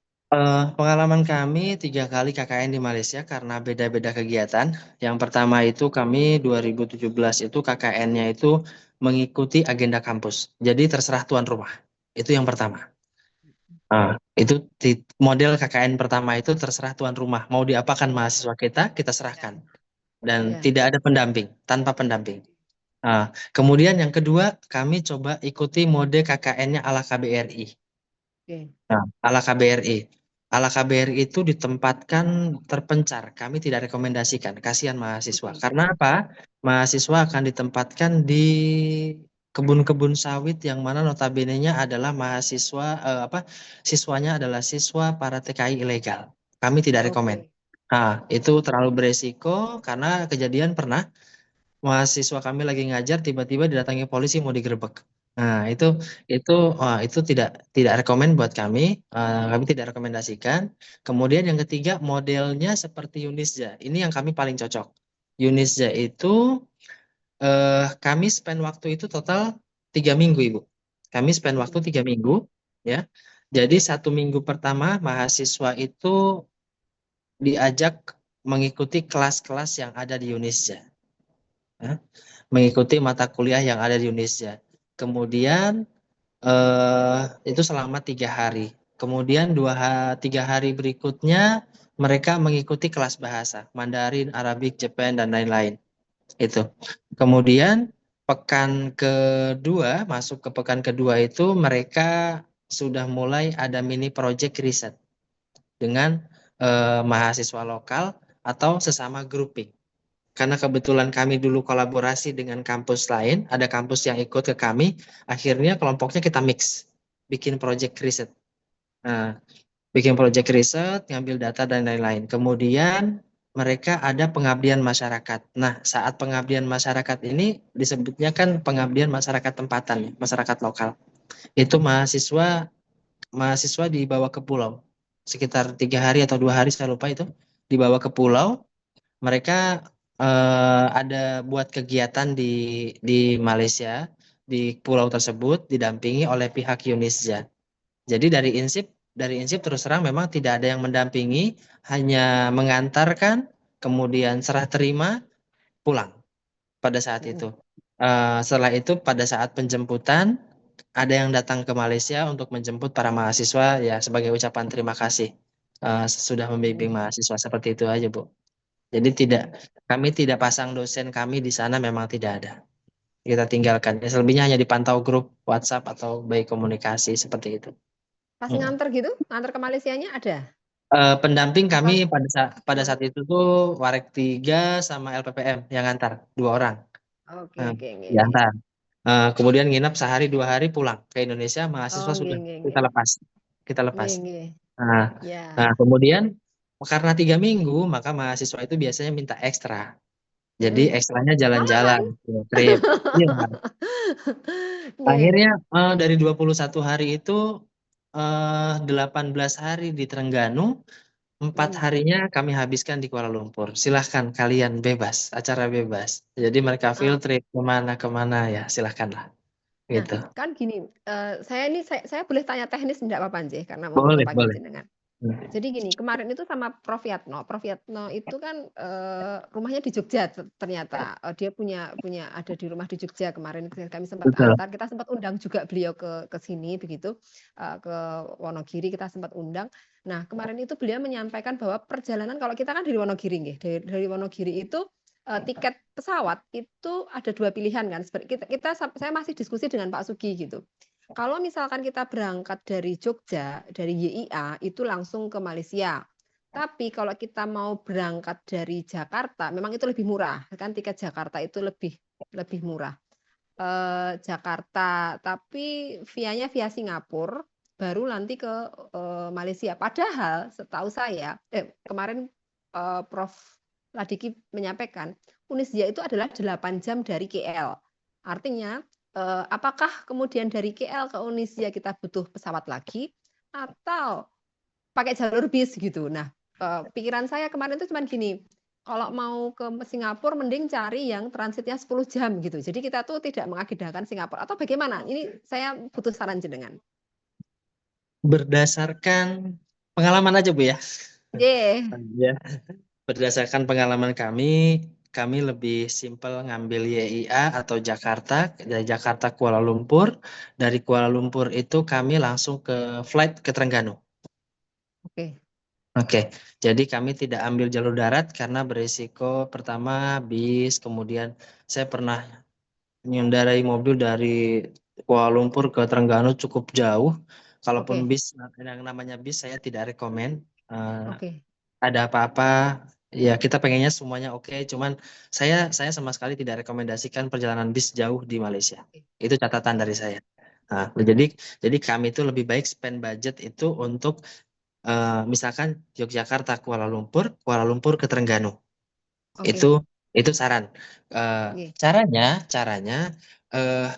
Pengalaman kami 3 kali KKN di Malaysia karena beda-beda kegiatan. Yang pertama itu kami 2017 itu KKN-nya itu mengikuti agenda kampus. Jadi terserah tuan rumah. Itu yang pertama. Itu model KKN pertama itu terserah tuan rumah. Mau diapakan mahasiswa kita serahkan. Dan tidak ada pendamping, tanpa pendamping. Kemudian yang kedua, kami coba ikuti mode KKN-nya ala KBRI. Ala KBRI. Ala KBRI itu ditempatkan terpencar. Kami tidak rekomendasikan. Kasihan mahasiswa. Karena apa? Mahasiswa akan ditempatkan di kebun-kebun sawit yang mana notabene-nya adalah mahasiswa siswanya adalah siswa para TKI ilegal. Kami tidak rekomend. Itu terlalu beresiko karena kejadian pernah mahasiswa kami lagi ngajar tiba-tiba didatangi polisi mau digerebek. Itu tidak rekomend buat kami. Kami tidak rekomendasikan. Kemudian yang ketiga modelnya seperti Unisja. Ini yang kami paling cocok. Unisja itu kami spend waktu itu total 3 minggu, Ibu. Kami spend waktu 3 minggu, ya. Jadi 1 minggu pertama mahasiswa itu diajak mengikuti kelas-kelas yang ada di Unisja. Mengikuti mata kuliah yang ada di Unisja. Kemudian itu selama 3 hari. Kemudian 3 hari berikutnya mereka mengikuti kelas bahasa Mandarin, Arabik, Jepang dan lain-lain. Itu. Kemudian masuk ke pekan kedua itu mereka sudah mulai ada mini project riset dengan mahasiswa lokal atau sesama grouping. Karena kebetulan kami dulu kolaborasi dengan kampus lain, ada kampus yang ikut ke kami, akhirnya kelompoknya kita mix, bikin project riset. Bikin project riset, ngambil data dan lain-lain. Kemudian mereka ada pengabdian masyarakat. Nah, saat pengabdian masyarakat ini disebutnya kan pengabdian masyarakat tempatan, masyarakat lokal. Itu mahasiswa dibawa ke pulau. Sekitar 3 hari atau 2 hari saya lupa itu. Dibawa ke pulau, mereka ada buat kegiatan di Malaysia, di pulau tersebut didampingi oleh pihak Unisja. Jadi dari INSIP terus terang memang tidak ada yang mendampingi, hanya mengantarkan, kemudian serah terima, pulang pada saat itu. Setelah itu pada saat penjemputan, ada yang datang ke Malaysia untuk menjemput para mahasiswa ya sebagai ucapan terima kasih sudah membimbing mahasiswa seperti itu aja, Bu. Jadi kami tidak pasang dosen kami di sana, memang tidak ada. Kita tinggalkan. Selebihnya hanya dipantau grup WhatsApp atau by komunikasi seperti itu. Pas nganter gitu, nganter ke Malaysianya ada? Pendamping kami pada saat itu tuh Warek 3 sama LPPM yang ngantar 2 orang. Oke. Diantar. Kemudian nginap sehari 2 hari pulang ke Indonesia, mahasiswa sudah kita lepas. Nah, kemudian karena 3 minggu maka mahasiswa itu biasanya minta ekstra. Jadi ekstranya jalan-jalan, trip. Iya. Nggih. Akhirnya dari 21 hari itu 18 hari di Trengganu, 4 Mm. harinya kami habiskan di Kuala Lumpur. Silahkan kalian bebas, acara bebas. Jadi mereka field Ah, trip kemana-kemana ya silahkanlah Nah, gitu. kan gini, saya boleh tanya teknis enggak apa-apa Nggih, karena mau Boleh, panggil boleh. jenengan. Hmm. Jadi gini, kemarin itu sama Prof Yatno. Prof Yatno itu kan rumahnya di Jogja ternyata. Dia punya ada di rumah di Jogja kemarin kami sempat Betul. antar. Kita sempat undang juga beliau ke sini begitu ke Wonogiri kita sempat undang. Nah, kemarin itu beliau menyampaikan bahwa perjalanan kalau kita kan dari Wonogiri nggih. Dari Wonogiri itu tiket pesawat itu ada 2 pilihan kan. Saya masih diskusi dengan Pak Sugi gitu. Kalau misalkan kita berangkat dari Jogja, dari YIA itu langsung ke Malaysia. Tapi kalau kita mau berangkat dari Jakarta, memang itu lebih murah. Kan tiket Jakarta itu lebih murah. Jakarta, tapi via Singapura, baru nanti ke Malaysia. Padahal setahu saya, kemarin Prof Ladiki menyampaikan, Unisdia itu adalah 8 jam dari KL. Artinya apakah kemudian dari KL ke Unisdia kita butuh pesawat lagi atau pakai jalur bis gitu. Nah, pikiran saya kemarin itu cuma gini, kalau mau ke Singapura mending cari yang transitnya 10 jam gitu. Jadi kita tuh tidak mengagendakan Singapura atau bagaimana? Ini saya butuh saran jenengan. Berdasarkan pengalaman aja Bu ya. Ye. Ya. Berdasarkan pengalaman kami lebih simpel ngambil YIA atau Jakarta, dari Jakarta Kuala Lumpur. Dari Kuala Lumpur itu kami langsung ke flight ke Trengganu. Oke. Oke, jadi kami tidak ambil jalur darat karena berisiko pertama bis, kemudian saya pernah mengendarai mobil dari Kuala Lumpur ke Trengganu cukup jauh. Kalaupun Oke. bis, yang namanya bis saya tidak rekomen. Oke. Ada apa-apa, ya kita pengennya semuanya oke. Cuman saya sama sekali tidak rekomendasikan perjalanan bis jauh di Malaysia. Itu catatan dari saya. Nah, jadi kami itu lebih baik spend budget itu untuk misalkan Yogyakarta Kuala Lumpur ke Trengganu. Oke. Itu saran. Oke. Caranya eh,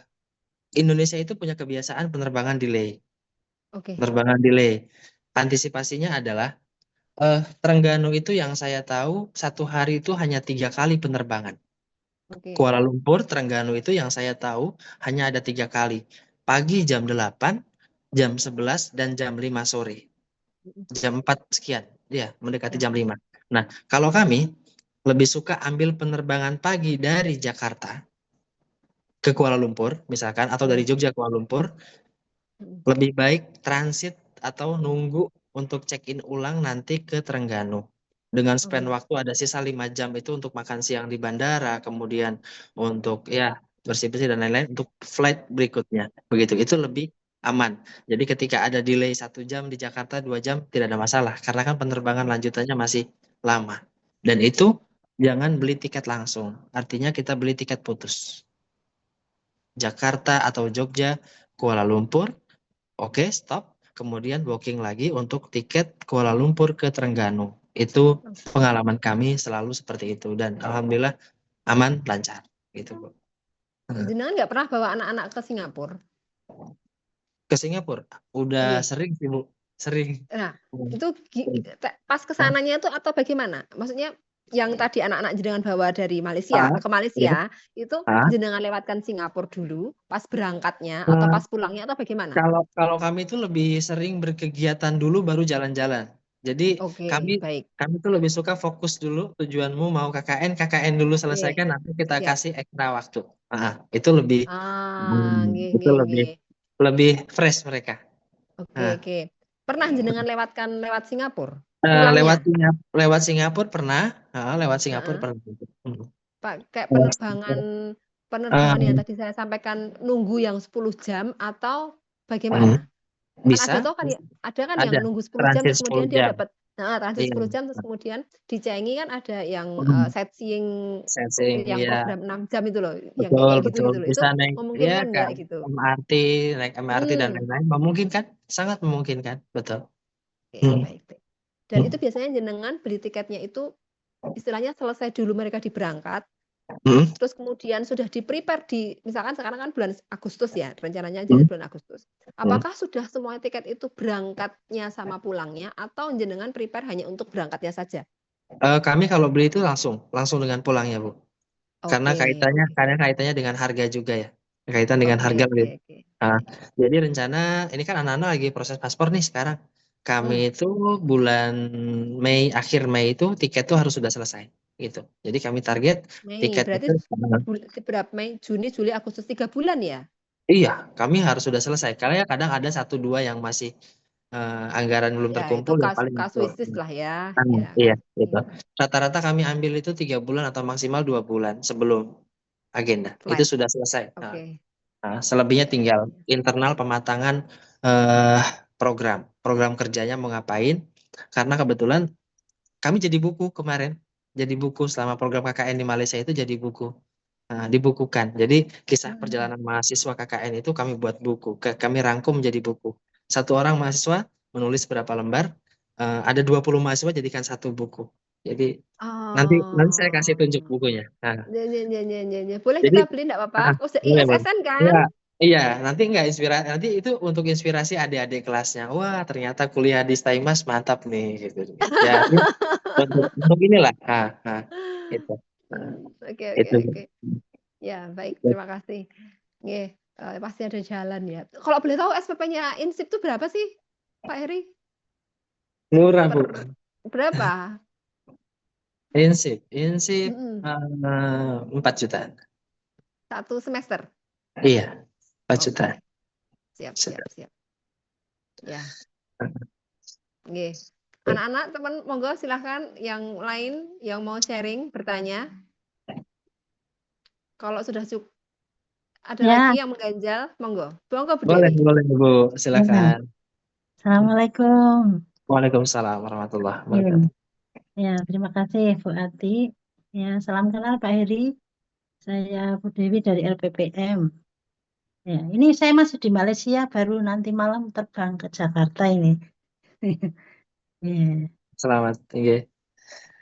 Indonesia itu punya kebiasaan penerbangan delay. Oke. Penerbangan delay. Antisipasinya adalah Trengganu itu yang saya tahu 1 hari itu hanya 3 kali penerbangan. Oke. Kuala Lumpur, Trengganu itu yang saya tahu hanya ada 3 kali. Pagi jam 8, jam 11, dan jam 5 sore. Jam 4 sekian, ya mendekati Ya. jam 5. Nah, kalau kami lebih suka ambil penerbangan pagi dari Jakarta ke Kuala Lumpur, misalkan, atau dari Hmm. Jogja ke Kuala Lumpur, Hmm. lebih baik transit atau nunggu untuk check-in ulang nanti ke Trengganu. Dengan spend Oke. waktu ada sisa 5 jam itu untuk makan siang di bandara, kemudian untuk ya bersih-bersih dan lain-lain untuk flight berikutnya. Begitu, itu lebih aman. Jadi ketika ada delay 1 jam di Jakarta, 2 jam tidak ada masalah karena kan penerbangan lanjutannya masih lama. Dan itu jangan beli tiket langsung. Artinya kita beli tiket putus. Jakarta atau Jogja, Kuala Lumpur, oke, stop. Kemudian booking lagi untuk tiket Kuala Lumpur ke Trengganu. Itu pengalaman kami selalu seperti itu dan alhamdulillah aman lancar gitu Bu. Jenengan nggak pernah bawa anak-anak ke Singapura? Ke Singapura udah Iya. sering sih Bu, sering. Nah, itu pas Hah? kesananya itu atau bagaimana? Maksudnya yang tadi anak-anak jenengan bawa dari Malaysia Ah, ke iya. Malaysia itu Ah, jenengan lewatkan Singapura dulu pas berangkatnya atau eh, pas pulangnya atau bagaimana? kalau kami itu lebih sering berkegiatan dulu baru jalan-jalan. Jadi kami Oke, baik. kami tuh lebih suka fokus dulu tujuanmu mau KKN dulu Oke, selesaikan nanti kita siap. kasih ekstra waktu. Itu lebih Nggih, itu nggih, lebih nggih. lebih fresh mereka. Oke, Nah, oke. Pernah jenengan lewat Singapura? lewat Pulangnya? Lewat Singapura pernah, lewat Singapura Heeh. pernah. Hmm. Pakai Lewat Singapura. penerbangan yang Eh, tadi saya sampaikan nunggu yang 10 jam atau hmm, bagaimana? Kan ada bisa, tuh kan ya, ada kan yang ada nunggu 10 jam transit terus 10 kemudian dia jam. dapat transit Iya. 10 jam terus kemudian di Changi kan ada yang Hmm. sightseeing Sensing, yang iya. program 6 jam itu loh, yang Betul, kayak betul. gitu-gitu loh. Itu Bisa naik, ya memungkinkan kan, enggak gitu? MRT, naik MRT dan Hmm, lain-lain. Memungkinkan, sangat memungkinkan, betul. oke, Hmm. baik, baik. Dan Hmm. itu biasanya jenengan beli tiketnya itu istilahnya selesai dulu mereka diberangkat, terus kemudian sudah di-prepare misalkan sekarang kan bulan Agustus ya, rencananya jadi Hmm. bulan Agustus. Apakah sudah semua tiket itu berangkatnya sama pulangnya atau jenengan prepare hanya untuk berangkatnya saja? Kami kalau beli itu langsung dengan pulangnya, Bu. Karena Oke, kaitannya dengan harga juga ya. Kaitan dengan oke, harga oke, gitu. oke. Nah, jadi rencana ini kan anak-anak lagi proses paspor nih sekarang. Hmm. Kami itu bulan akhir Mei itu tiket tuh harus sudah selesai gitu. Jadi kami target Mei, tiket berarti itu berapa Mei, Juni, Juli, Agustus 3 bulan ya? iya, kami harus sudah selesai. Karena ya kadang ada 1-2 yang masih anggaran belum Ya, itu terkumpul ya paling itu. kasuistis lah ya. Ya, Iya, gitu. kasuistis. Rata-rata kami ambil itu 3 bulan atau maksimal 2 bulan sebelum agenda. Itu Flight. sudah selesai. Oke. Nah, selebihnya Ya, tinggal ya. internal pematangan eh, program kerjanya mau ngapain. Karena kebetulan kami jadi buku kemarin, jadi buku selama program KKN di Malaysia itu jadi buku. Nah, dibukukan. Jadi kisah perjalanan mahasiswa KKN itu kami buat buku, kami rangkum menjadi buku. Satu orang mahasiswa menulis berapa lembar, ada 20 mahasiswa jadikan satu buku. Jadi nanti saya kasih tunjuk Oh. bukunya. Nah, Ya. Boleh jadi kita beli enggak apa-apa? Udah boleh, boleh. ISSN kan? Iya, iya. Nanti enggak nanti itu untuk inspirasi adik-adik kelasnya. Wah, ternyata kuliah di Staimas mantap nih, gitu. Ya, ini untuk inilah. Itu. Nah, Oke. itu. Ya, baik. Terima kasih. Nggih, pasti ada jalan ya. Kalau boleh tahu SPP-nya Insip itu berapa sih, Pak Heri? Murah, Bu. Berapa? Insip Mm-mm. 4 juta. 1 semester? Iya, 4 juta. Oke. Siap. Ya. Nggih. Anak-anak, teman, monggo silahkan yang lain yang mau sharing, bertanya. Kalau sudah cukup, ada Ya. lagi yang mengganjal, monggo. Monggo, Bu Boleh, Dewi. boleh, Bu. Silakan. Assalamualaikum. Waalaikumsalam warahmatullahi wabarakatuh. Ya, terima kasih Bu Ati. Ya, salam kenal Pak Heri. Saya Bu Dewi dari LPPM. Ya, ini saya masih di Malaysia, baru nanti malam terbang ke Jakarta ini. Ya. Selamat. Iya.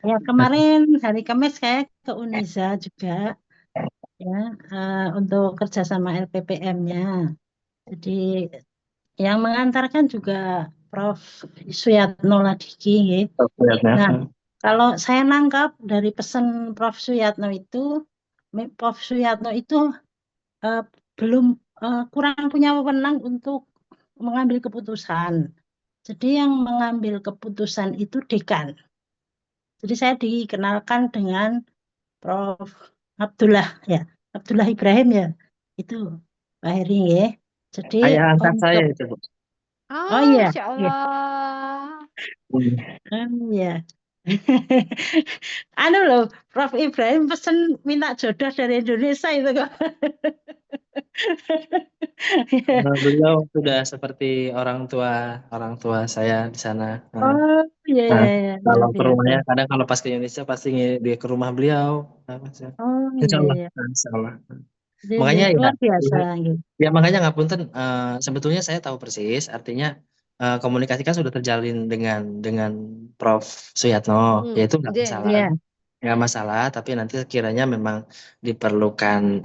Ya, kemarin hari Kamis saya ke Unisa juga, ya, untuk kerjasama LPPM-nya. Jadi yang mengantarkan juga Prof. Suyatno Ladiki. Nah, kalau saya nangkap dari pesan Prof. Suyatno itu belum kurang punya wewenang untuk mengambil keputusan. Jadi yang mengambil keputusan itu dekan. Jadi saya dikenalkan dengan Prof. Abdullah Ibrahim ya, itu Pak Heri ya. Jadi Ayah angkat saya itu, Bu. Oh iya, Masya Allah. ya. Anu loh, Prof. Ibrahim pesen minta jodoh dari Indonesia itu kok. Beliau sudah seperti orang tua saya di sana. Oh iya, Kalau luar ke biasa. rumahnya, kadang kalau pas ke Indonesia pasti dia ke rumah beliau. Oh Insya Allah. iya. Insya Allah. Jadi, Makanya luar biasa. ya makanya ngapunten. Sebetulnya saya tahu persis. Artinya komunikasi kan sudah terjalin dengan Prof. Suyatno. Yaitu nggak masalah. Iya. Nggak masalah, tapi nanti sekiranya memang diperlukan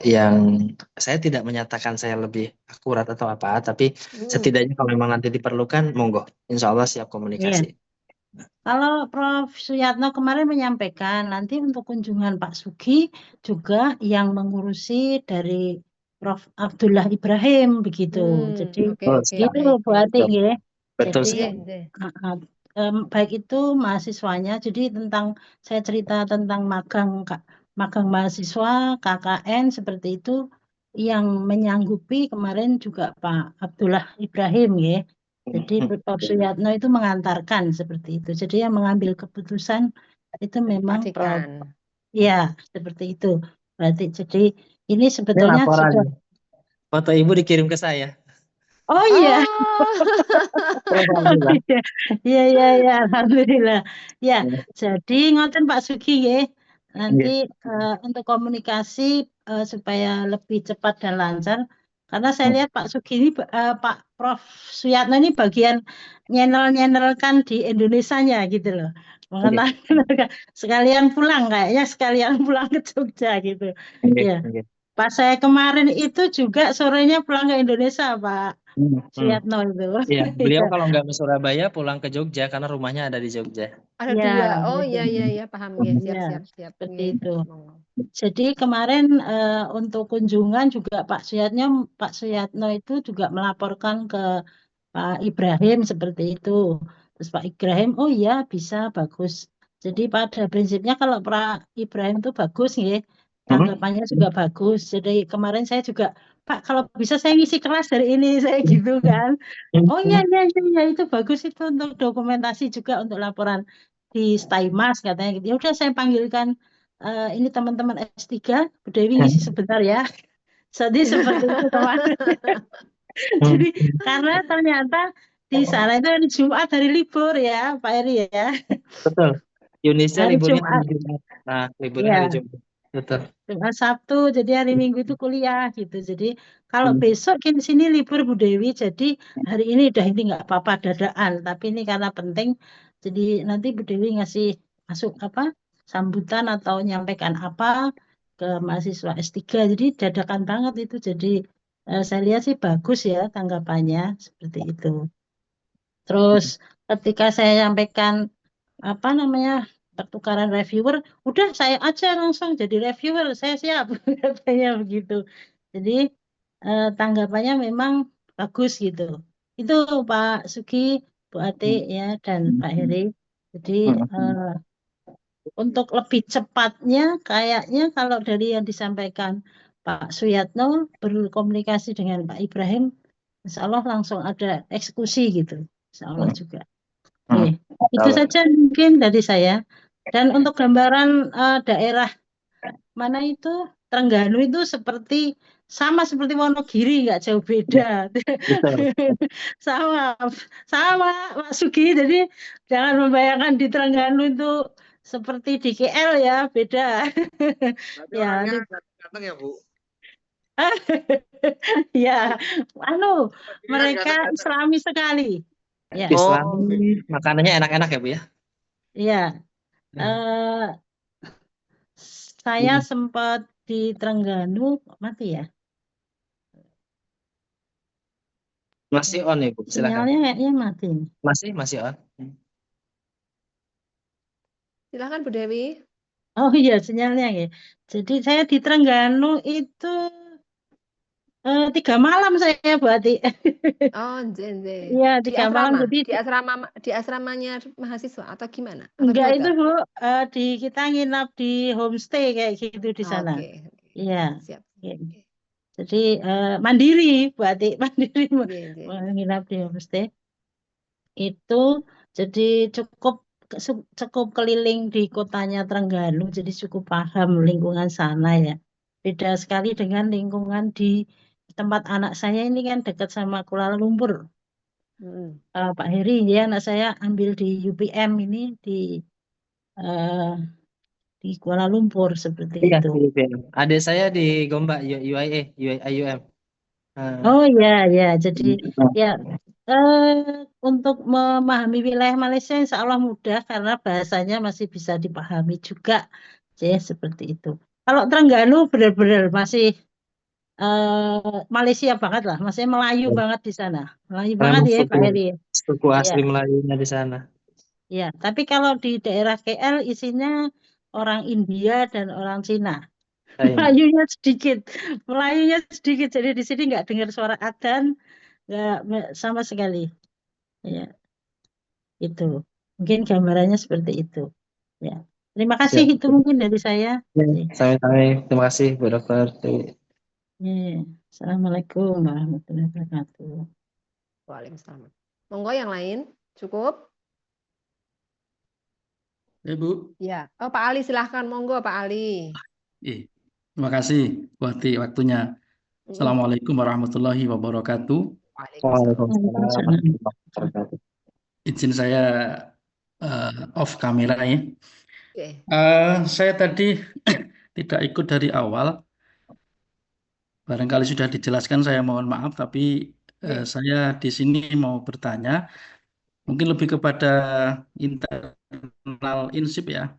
yang saya tidak menyatakan saya lebih akurat atau apa, tapi setidaknya kalau memang nanti diperlukan, monggo, insya Allah siap komunikasi. Iya. Kalau Prof. Suyatno kemarin menyampaikan nanti untuk kunjungan Pak Sugi juga yang mengurusi dari Prof. Abdullah Ibrahim begitu. Jadi gitu Bu Ati ya. Betul Jadi sekali. baik itu mahasiswanya, jadi saya cerita tentang magang mahasiswa KKN seperti itu yang menyanggupi kemarin juga Pak Abdullah Ibrahim ya. Jadi Prof. Suyatno itu mengantarkan seperti itu. Jadi yang mengambil keputusan itu memang Prof. Ya, seperti itu. Berarti jadi ini sebetulnya sudah. Foto Ibu dikirim ke saya. Oh iya. Iya, alhamdulillah. Ya, jadi ngoten Pak Sugi ya. Nanti untuk komunikasi supaya lebih cepat dan lancar, Karena saya lihat Pak Sugi ini, Pak Prof. Suyatno ini bagian nyendel-nyendelkan di Indonesianya gitu loh. Oke, Mengenai sekalian pulang kayaknya sekalian pulang ke Jogja gitu. oke, Ya. oke. Pas saya kemarin itu juga sorenya pulang ke Indonesia Pak Hmm, hmm. Suyatno itu. Iya, beliau Iya. kalau nggak ke Surabaya pulang ke Jogja karena rumahnya ada di Jogja. Ada Ya, dua. Oh gitu. iya paham nggih. Siap Ya, siap siap seperti nggih. itu. Monggo. Jadi kemarin untuk kunjungan juga Pak Suyatno itu juga melaporkan ke Pak Ibrahim seperti itu. Terus Pak Ibrahim, oh iya bisa bagus. Jadi pada prinsipnya kalau Pak Ibrahim itu bagus ya, tanggapannya juga bagus. Jadi kemarin saya juga, Pak kalau bisa saya ngisi kelas dari ini, saya gitu kan. Oh iya itu bagus itu untuk dokumentasi juga untuk laporan di Staimas katanya gitu. Ya udah saya panggilkan ini teman-teman S3, Bu Dewi ngisi sebentar ya. Jadi seperti itu kemarin. Jadi karena ternyata di sana itu hari Jumat hari libur ya Pak Eri ya. Betul. Indonesia Hari liburnya hari Jumat Jumat. Nah, liburnya hari ya, Jumat. Betul. Jumat Sabtu. Jadi hari Minggu itu kuliah gitu. Jadi kalau Hmm. besok di sini libur Bu Dewi, jadi hari ini udah ini nggak apa-apa dadaan. Tapi ini karena penting, jadi nanti Bu Dewi ngasih masuk apa sambutan atau nyampaikan apa ke mahasiswa S3. Jadi dadakan banget itu. Jadi saya lihat sih bagus ya tanggapannya seperti itu. Terus ketika saya nyampaikan apa namanya pertukaran reviewer, udah saya aja langsung jadi reviewer, saya siap katanya begitu. Jadi tanggapannya memang bagus gitu. Itu Pak Sugi, Bu Ati ya dan Pak Heri. Jadi eh, untuk lebih cepatnya kayaknya kalau dari yang disampaikan Pak Suyatno berkomunikasi dengan Pak Ibrahim, Insya Allah langsung ada eksekusi gitu. Insya Allah juga. Oke, itu saja mungkin dari saya. Dan untuk gambaran daerah mana itu Trengganu itu sama seperti Wonogiri, nggak jauh beda. Betul. Sama, sama Pak Sugi. Jadi jangan membayangkan di Trengganu itu seperti di KL ya, beda. Berarti Ya, orangnya ganteng ya Bu? ya, anu Giliran mereka ganteng-ganteng. Islami sekali. Ya, Islam Oh, makanannya enak-enak ya, Bu ya? ya. Eh, Saya sempat di Trengganu mati ya. Masih on ya, Bu? Silakan. Sinyalnya kayaknya mati. Masih on. silakan Bu Dewi. Oh iya sinyalnya ya. Jadi saya di Trengganu itu 3 malam saya berarti. Oh, Zenze. Iya Di 3 malam. asrama, Jadi di asramanya mahasiswa atau gimana? Atau di enggak itu hotel? Bu, kita nginap di homestay kayak gitu di sana. Oke. Iya. Siap. Iya. Oke. Jadi mandiri berarti mandiri Zenze. menginap di homestay. Itu jadi cukup cukup keliling di kotanya Trengganu, jadi cukup paham lingkungan sana ya. Beda sekali dengan lingkungan di tempat anak saya ini kan dekat sama Kuala Lumpur. Hmm. Pak Heri ya, anak saya ambil di UPM ini eh, di Kuala Lumpur seperti Iya, itu. Adik saya di Gombak, UIA, UIUM. Oh ya ya, jadi ya untuk memahami wilayah Malaysia insya Allah mudah karena bahasanya masih bisa dipahami juga, ya seperti itu. Kalau Trengganu benar-benar masih Malaysia banget lah, masih Melayu banget di sana, Melayu banget Memang ya Pak Heri. suku Ya, asli Melayunya di sana. ya. Tapi kalau di daerah KL isinya orang India dan orang Cina. Melayunya sedikit, jadi di sini nggak dengar suara adzan, nggak sama sekali. Ya, itu mungkin gambarannya seperti itu. Ya, terima kasih Siap. itu mungkin dari saya. Sampai-sampai. Terima kasih, Bu Dokter. Ya, Assalamualaikum warahmatullahi wabarakatuh. Waalaikumsalam. Monggo yang lain. Cukup? Ibu, Ya. Oh, Pak Ali silahkan. Monggo Pak Ali. terima kasih buat waktunya. Mm-mm. Assalamualaikum warahmatullahi wabarakatuh. Waalaikumsalam. Izin saya off kamera ya. Oke. Saya tadi tidak ikut dari awal. Barangkali sudah dijelaskan, saya mohon maaf, tapi saya di sini mau bertanya, mungkin lebih kepada internal INSIP ya.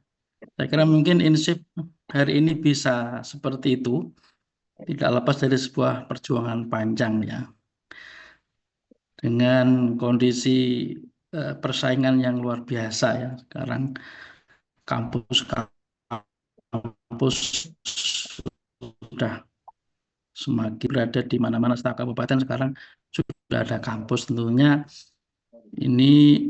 Saya kira mungkin INSIP hari ini bisa seperti itu, tidak lepas dari sebuah perjuangan panjang ya. Dengan kondisi persaingan yang luar biasa ya. Sekarang kampus sudah semakin berada di mana-mana setiap kabupaten sekarang sudah ada kampus. Tentunya ini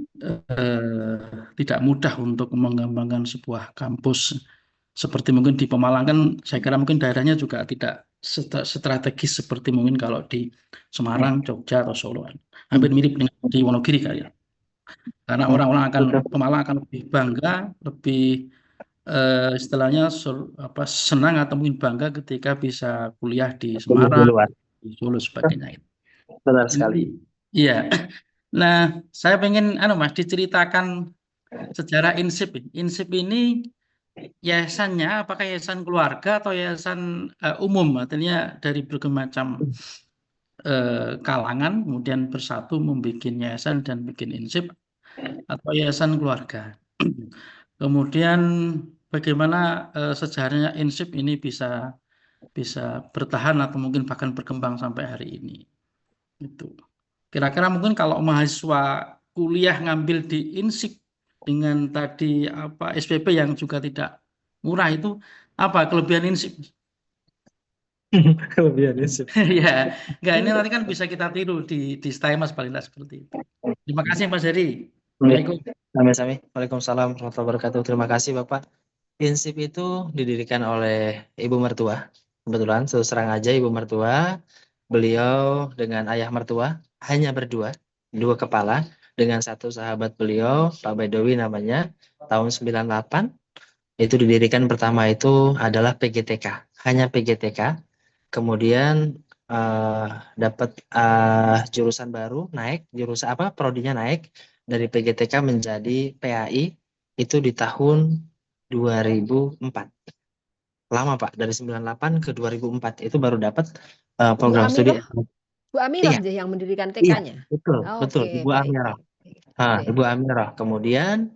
tidak mudah untuk mengembangkan sebuah kampus seperti mungkin di Pemalang kan. Saya kira mungkin daerahnya juga tidak strategis seperti mungkin kalau di Semarang, Jogja atau Solo. Hampir mirip dengan di Wonogiri kali ya. Karena orang-orang Pemalang akan lebih bangga, lebih istilahnya senang atau mungkin bangga ketika bisa kuliah di Semarang, di Solo sebagainya. Benar sekali. Iya. Nah, saya pengen Mas diceritakan sejarah INSIP. INSIP ini yayasannya apakah yayasan keluarga atau yayasan umum, artinya dari berbagai macam kalangan kemudian bersatu membuat yayasan dan bikin INSIP, atau yayasan keluarga. Kemudian bagaimana sejarahnya INSIP ini bisa bertahan atau mungkin bahkan berkembang sampai hari ini. Itu. Kira-kira mungkin kalau mahasiswa kuliah ngambil di INSIP dengan tadi SPP yang juga tidak murah, itu apa kelebihan INSIP? Kelebihan INSIP. Ya, enggak, ini nanti kan bisa kita tiru di style Mas paling seperti itu. Terima kasih Mas Heri. Sami-sami. Waalaikumsalam warahmatullahi wabarakatuh. Terima kasih Bapak. INSIP itu didirikan oleh ibu mertua. Kebetulan terus terang aja ibu mertua, beliau dengan ayah mertua hanya berdua, dua kepala, dengan satu sahabat beliau, Pak Bedowi namanya, tahun 98. Itu didirikan pertama itu adalah PGTK, hanya PGTK. Kemudian dapat jurusan baru naik, jurusan prodinya naik dari PGTK menjadi PAI itu di tahun 2004. Lama Pak, dari 98 ke 2004 itu baru dapat program studi. Bu Amirah Iya. yang mendirikan Iya, TK-nya. betul, Ibu Amirah. Ibu Amirah. Kemudian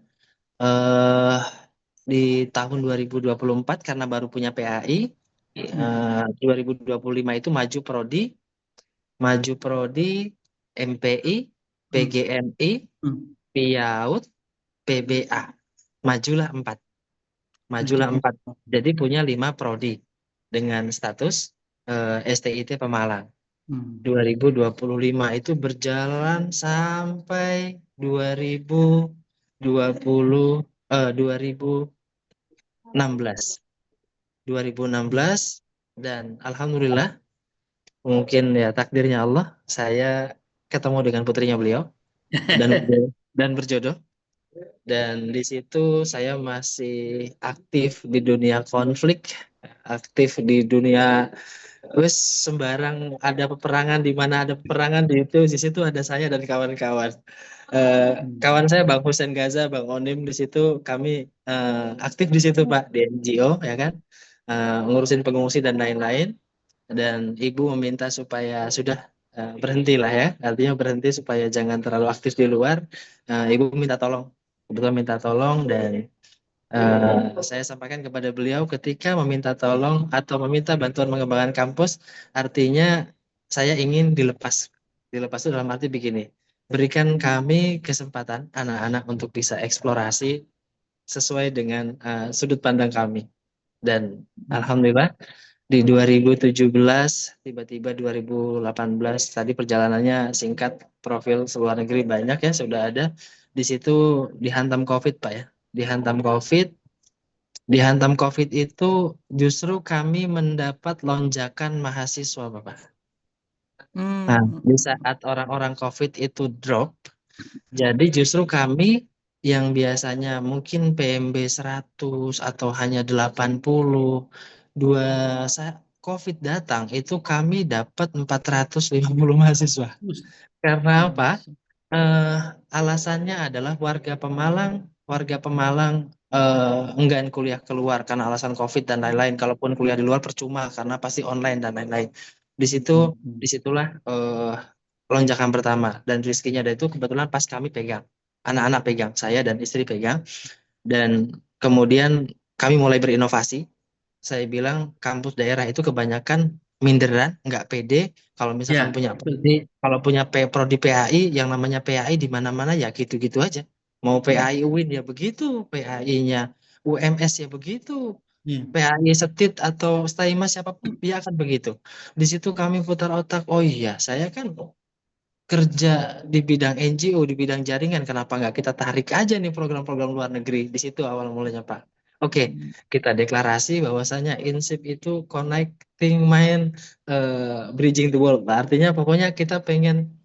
di tahun 2024 karena baru punya PAI, 2025 itu maju prodi MPI, PGMI, PIAUD, PBA. Majulah 4. Jadi punya 5 prodi dengan status STIT Pemalang. 2025 itu berjalan sampai 2016 dan alhamdulillah mungkin ya takdirnya Allah saya ketemu dengan putrinya beliau dan berjodoh, dan di situ saya masih aktif di dunia konflik, aktif di dunia sembarang ada peperangan, di mana ada peperangan di situ ada saya dan kawan-kawan. Kawan saya Bang Hussein Gaza, Bang Onim, di situ kami aktif di situ Pak, di NGO ya kan, ngurusin pengungsi dan lain-lain. Dan ibu meminta supaya sudah berhentilah ya, artinya berhenti supaya jangan terlalu aktif di luar. Ibu minta tolong, kebetulan minta tolong, dan saya sampaikan kepada beliau ketika meminta tolong atau meminta bantuan mengembangkan kampus, artinya saya ingin dilepas itu dalam arti begini, berikan kami kesempatan anak-anak untuk bisa eksplorasi sesuai dengan sudut pandang kami. Dan alhamdulillah di 2017 tiba-tiba 2018 tadi perjalanannya singkat, profil seluar negeri banyak ya sudah ada. Di situ dihantam COVID Pak ya, dihantam COVID itu justru kami mendapat lonjakan mahasiswa Bapak. Nah, di saat orang-orang COVID itu drop, jadi justru kami yang biasanya mungkin PMB 100 atau hanya 80, COVID datang itu kami dapat 450 mahasiswa. Karena apa? Alasannya adalah warga Pemalang enggan kuliah keluar karena alasan COVID dan lain-lain. Kalaupun kuliah di luar percuma karena pasti online dan lain-lain. Disitulah lonjakan pertama, dan rezekinya ada itu kebetulan pas kami pegang, anak-anak pegang, saya dan istri pegang, dan kemudian kami mulai berinovasi. Saya bilang kampus daerah itu kebanyakan minderan, nggak pede. Kalau misalkan Ya, punya betul. prodi, kalau punya prodi PAI, yang namanya PAI di mana-mana ya gitu-gitu aja. Mau PAI UIN ya begitu, PAI-nya UMS ya begitu, Iya. PAI Setit atau Staima siapapun dia akan begitu. Di situ kami putar otak, oh iya saya kan kerja di bidang NGO, di bidang jaringan, kenapa nggak kita tarik aja nih program-program luar negeri. Di situ awal mulanya Pak. Oke, kita deklarasi bahwasanya INSIP itu connecting mind, bridging the world. Pak. Artinya pokoknya kita pengen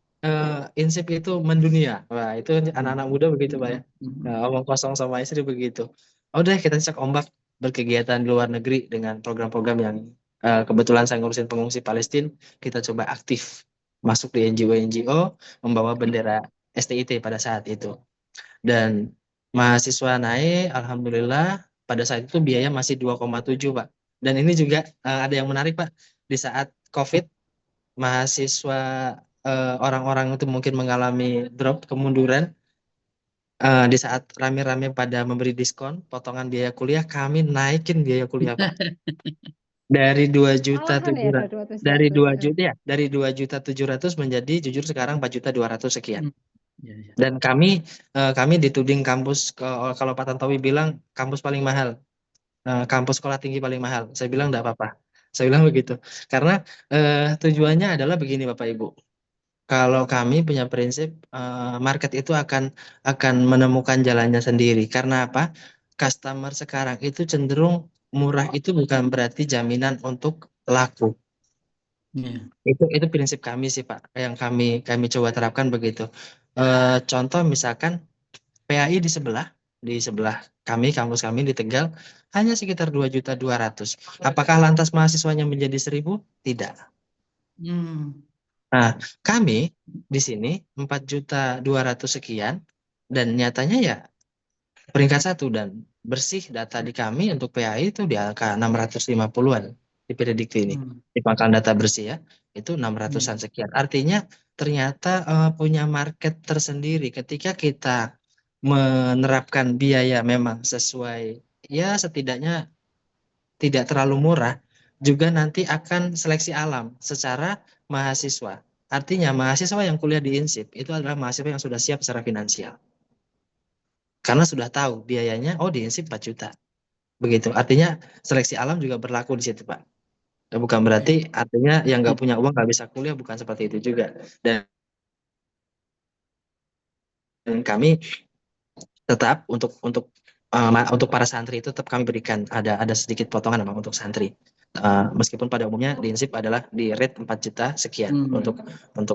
INSIP itu mendunia. Wah, itu anak-anak muda begitu Pak ya. Omong kosong sama istri begitu. Udah kita cek ombak berkegiatan di luar negeri dengan program-program yang kebetulan saya ngurusin pengungsi Palestina, kita coba aktif masuk di NGO-NGO membawa bendera STIT pada saat itu. Dan mahasiswa naik, alhamdulillah pada saat itu biaya masih 2,7 Pak. Dan ini juga ada yang menarik Pak, di saat COVID mahasiswa orang-orang itu mungkin mengalami drop, kemunduran. Di saat rame-rame pada memberi diskon potongan biaya kuliah, kami naikin biaya kuliah Pak. Dari 2.700.000 Malahan ya ada 200. dari 2.700.000 menjadi jujur sekarang 4.200.000 sekian. Ya, ya. Dan kami dituding kampus, kalau Pak Tantowi bilang kampus paling mahal, kampus sekolah tinggi paling mahal. Saya bilang enggak apa-apa. Saya bilang begitu. Karena tujuannya adalah begini Bapak Ibu. Kalau kami punya prinsip market itu akan menemukan jalannya sendiri. Karena apa? Customer sekarang itu cenderung murah, itu bukan berarti jaminan untuk laku. Iya. Itu prinsip kami sih Pak, yang kami coba terapkan begitu. Contoh misalkan PAI di sebelah kami, kampus kami di Tegal hanya sekitar 2.200.000. Apakah lantas mahasiswanya menjadi 1.000? Tidak. Nah, kami di sini 4.200.000 sekian, dan nyatanya ya peringkat 1 dan bersih data di kami untuk PAI itu di angka 650-an di prediksi ini. Di pangkalan data bersih ya, itu 600-an sekian. Artinya ternyata punya market tersendiri ketika kita menerapkan biaya memang sesuai, ya setidaknya tidak terlalu murah, juga nanti akan seleksi alam secara mahasiswa. Artinya mahasiswa yang kuliah di INSIP itu adalah mahasiswa yang sudah siap secara finansial. Karena sudah tahu biayanya, oh di INSIP 4 juta. Begitu. Artinya seleksi alam juga berlaku di situ Pak. Bukan berarti artinya yang nggak punya uang nggak bisa kuliah, bukan seperti itu juga. Dan kami tetap untuk para santri itu tetap kami berikan ada sedikit potongan memang untuk santri. Meskipun pada umumnya di INSIP adalah di rate 4 juta sekian untuk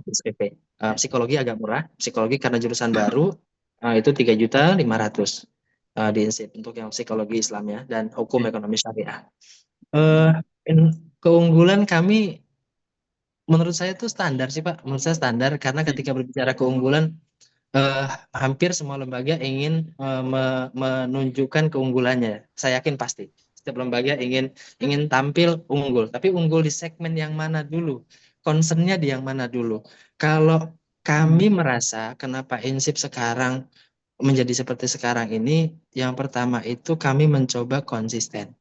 SPP. Psikologi agak murah, psikologi karena jurusan baru itu 3.500.000 di INSIP untuk yang psikologi Islam ya, dan hukum ekonomi syariah. Keunggulan kami menurut saya itu standar sih Pak, menurut saya standar karena ketika berbicara keunggulan hampir semua lembaga ingin menunjukkan keunggulannya. Saya yakin pasti setiap lembaga ingin tampil unggul, tapi unggul di segmen yang mana dulu? Concernnya di yang mana dulu? Kalau kami merasa kenapa INSIP sekarang menjadi seperti sekarang ini, yang pertama itu kami mencoba konsisten.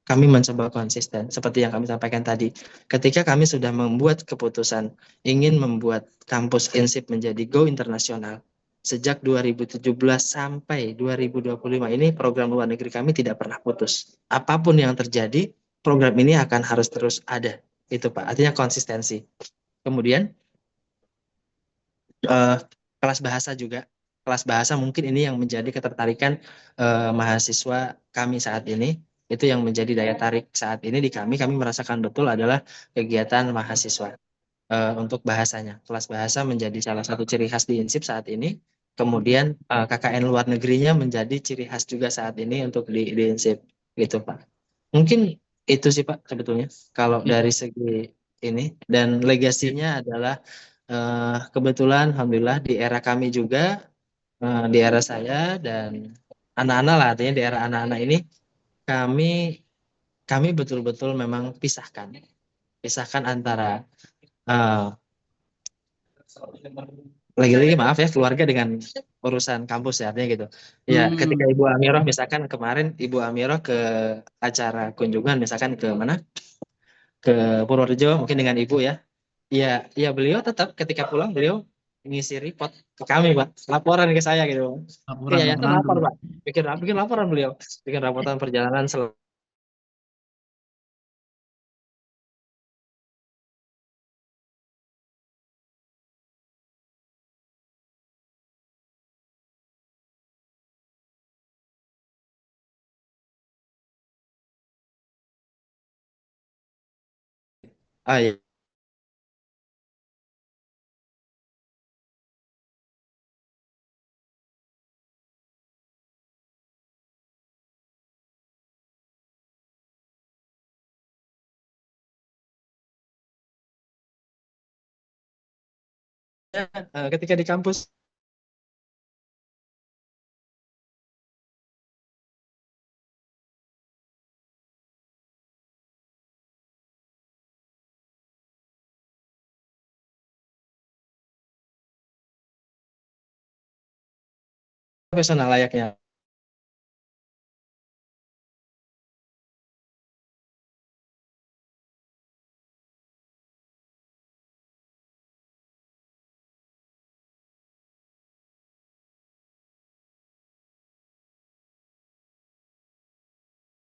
Kami mencoba konsisten seperti yang kami sampaikan tadi. Ketika kami sudah membuat keputusan ingin membuat kampus INSIP menjadi go internasional, sejak 2017 sampai 2025 ini program luar negeri kami tidak pernah putus. Apapun yang terjadi, program ini akan harus terus ada. Itu Pak, artinya konsistensi. Kemudian kelas bahasa juga. Kelas bahasa mungkin ini yang menjadi ketertarikan mahasiswa kami saat ini. Itu yang menjadi daya tarik saat ini di kami merasakan betul adalah kegiatan mahasiswa untuk bahasanya. Kelas bahasa menjadi salah satu ciri khas di INSIP saat ini. Kemudian KKN luar negerinya menjadi ciri khas juga saat ini untuk di INSIP gitu Pak. Mungkin itu sih Pak sebetulnya kalau dari segi ini, dan legasinya adalah kebetulan alhamdulillah di era kami juga, di era saya dan anak-anak lah, artinya di era anak-anak ini kami betul-betul memang pisahkan pisahkan antara eh, lagi-lagi maaf ya keluarga dengan urusan kampus ya artinya gitu. Ya ketika Ibu Amiroh misalkan kemarin Ibu Amiroh ke acara kunjungan misalkan ke mana? Ke Purworejo mungkin dengan Ibu ya. Ya beliau tetap ketika pulang beliau ngisi report ke kami Pak, laporan ke saya gitu. Ke yayasan Laporan lapor dulu. Pak, bikin laporan beliau, bikin laporan perjalanan iya. Ketika di kampus profesional layaknya.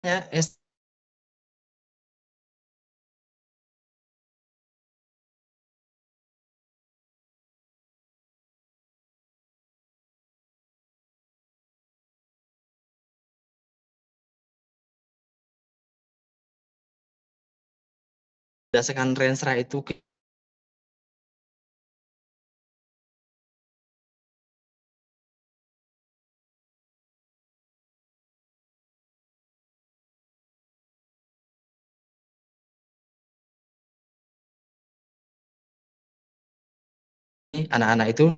Ya, berdasarkan Rensra itu anak-anak itu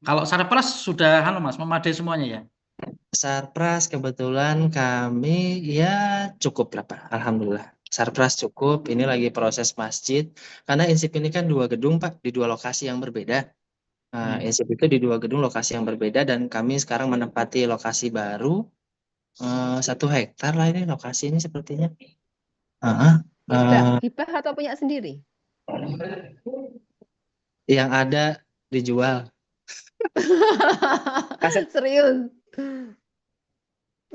Kalau Sarpras sudah Mas memadai semuanya ya. Sarpras kebetulan kami ya cukup lah Pak, alhamdulillah. Sarpras cukup, ini lagi proses masjid. Karena Insip ini kan 2 gedung Pak, di 2 lokasi yang berbeda. Insip itu di 2 gedung lokasi yang berbeda dan kami sekarang menempati lokasi baru 1 hektar lah ini lokasi ini sepertinya. Hibah atau punya sendiri? Yang ada dijual. Serius.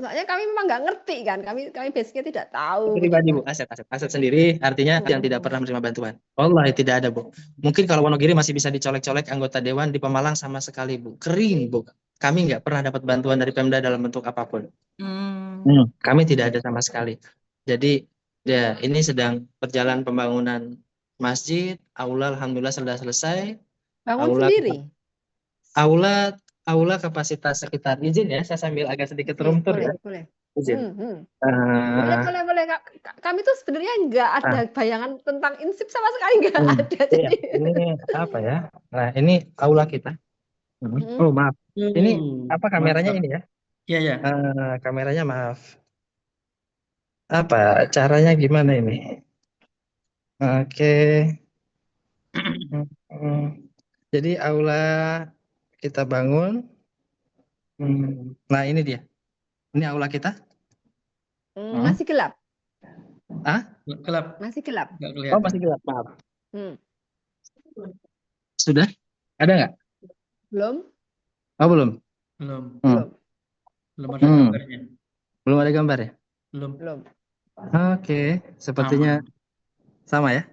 Soalnya kami memang nggak ngerti kan, kami basicnya tidak tahu. Pribadi Bu, aset sendiri artinya yang tidak pernah menerima bantuan. Wallahi tidak ada Bu. Mungkin kalau Wonogiri masih bisa dicolek-colek anggota dewan, di Pemalang sama sekali Bu, kering Bu. Kami nggak pernah dapat bantuan dari Pemda dalam bentuk apapun. Kami tidak ada sama sekali. Jadi ya ini sedang berjalan pembangunan masjid, aula alhamdulillah sudah selesai. Bangun sendiri? Aula kapasitas sekitar izin ya, saya sambil agak sedikit room tour ya. Boleh. Izin. Boleh. Kami tuh sebenarnya nggak ada bayangan tentang Insip sama sekali nggak ada. Iya, ini apa ya? Nah, ini aula kita. Oh, maaf. Ini apa kameranya ini ya? Iya. Kameranya maaf. Apa caranya gimana ini? Oke. Jadi aula kita bangun. Nah, ini dia. Ini aula kita. Masih gelap. Gelap. Masih gelap. Nggak kelihatan. Oh, masih gelap. Maaf. Sudah? Ada nggak? Belum. Oh, belum. Belum ada gambarnya. Belum ada gambar ya? Belum. Oke, sepertinya sama ya.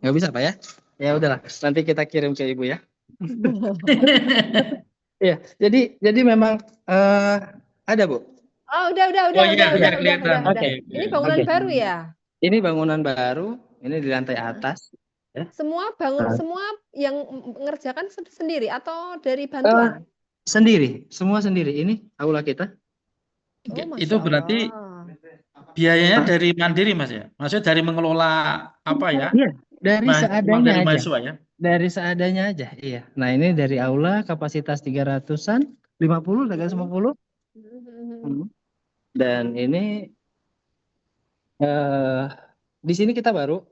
Nggak bisa Pak ya? Ya udahlah, nanti kita kirim ke Ibu ya. Ya, jadi memang Ada, Bu? Oh, udah, Oh iya, biar kelihatan. udah. Oke. Ini bangunan Oke. baru ya? Ini bangunan baru, ini di lantai Heeh. atas. Ya. Semua yang mengerjakan sendiri atau dari Eh, bantuan? Sendiri, semua sendiri. Ini aula kita. Oh, Itu Masya berarti Allah. biayanya Hah? dari mandiri, Mas ya? Maksudnya dari mengelola apa ya? Iya, dari Uang seadanya dari aja. mahasiswa ya? Dari seadanya aja, iya. Nah, ini dari aula kapasitas 300-an, 50, 350. Mhm. Hmm. Dan ini eh di sini kita baru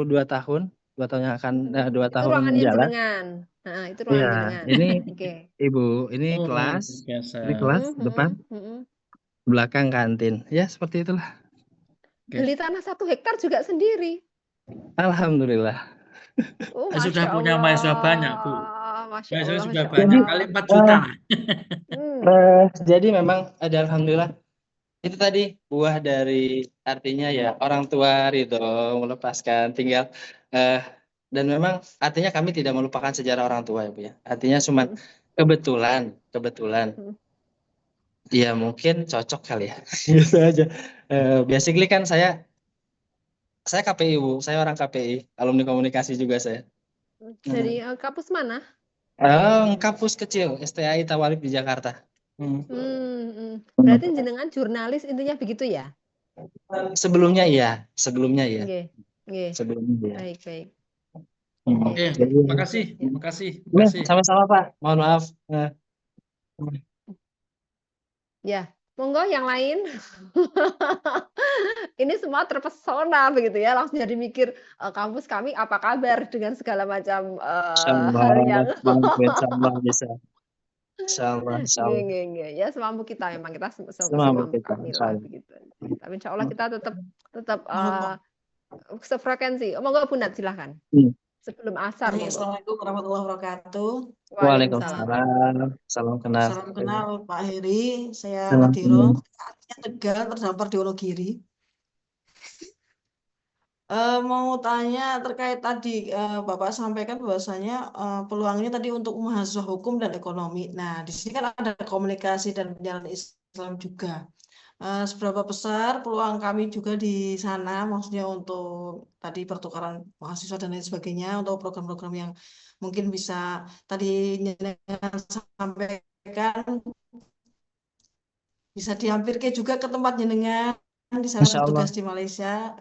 2 tahun yang akan 2 Itu tahun ruangannya jalan. jenengan. Nah, itu Iya, ruangan jenengan. ini Oke. Ibu, ini Oh, ruangan kelas, biasa. ini kelas depan, Mhm. belakang kantin. Ya, seperti itulah. Oke. Beli tanah 1 hektar juga sendiri. Alhamdulillah. Oh, Saya sudah Masya punya mahasiswa banyak, Bu. Allah. Masya Mahasiswa Allah, juga Masya banyak, Allah. kali 4 juta. Jadi memang ada alhamdulillah. Itu tadi buah dari artinya ya orang tua ridho melepaskan tinggal dan memang artinya kami tidak melupakan sejarah orang tua ya Bu ya. Artinya cuma kebetulan ya mungkin cocok kali ya. Gitu aja. Basically kan saya KPI Bu, saya orang KPI, alumni komunikasi juga saya. Dari kampus mana? Kampus kecil STAI Tawalib di Jakarta. Berarti jenengan jurnalis intinya begitu ya? Sebelumnya iya. Nggih. Sebelumnya iya. Baik. Makasih. Sama-sama Pak. Mohon maaf. Ya, monggo yang lain. Ini semua terpesona begitu ya, langsung jadi mikir kampus kami apa kabar dengan segala macam hal yang Insyaallah bisa. Insyaallah. Nggih. Ya semampu kita memang kita Semampu semampu kita, kami lah insyaallah. begitu. Tapi insya Allah kita tetap sefrekuensi. Monggo Bu Nat silahkan. Sebelum asar. Assalamualaikum warahmatullahi wabarakatuh. Waalaikumsalam. Salam kenal. Salam kenal Pak Heri. Saya Nadiro. Tegal terdampar di Wonogiri. Mau tanya terkait tadi Bapak sampaikan bahwasanya peluangnya tadi untuk mahasiswa hukum dan ekonomi. Nah, di sini kan ada komunikasi dan penyiaran Islam juga. Seberapa besar peluang kami juga di sana, maksudnya untuk tadi pertukaran mahasiswa dan lain sebagainya, untuk program-program yang mungkin bisa tadi sampaikan bisa dihampirkan juga ke tempat jenengan di sana bertugas di Malaysia.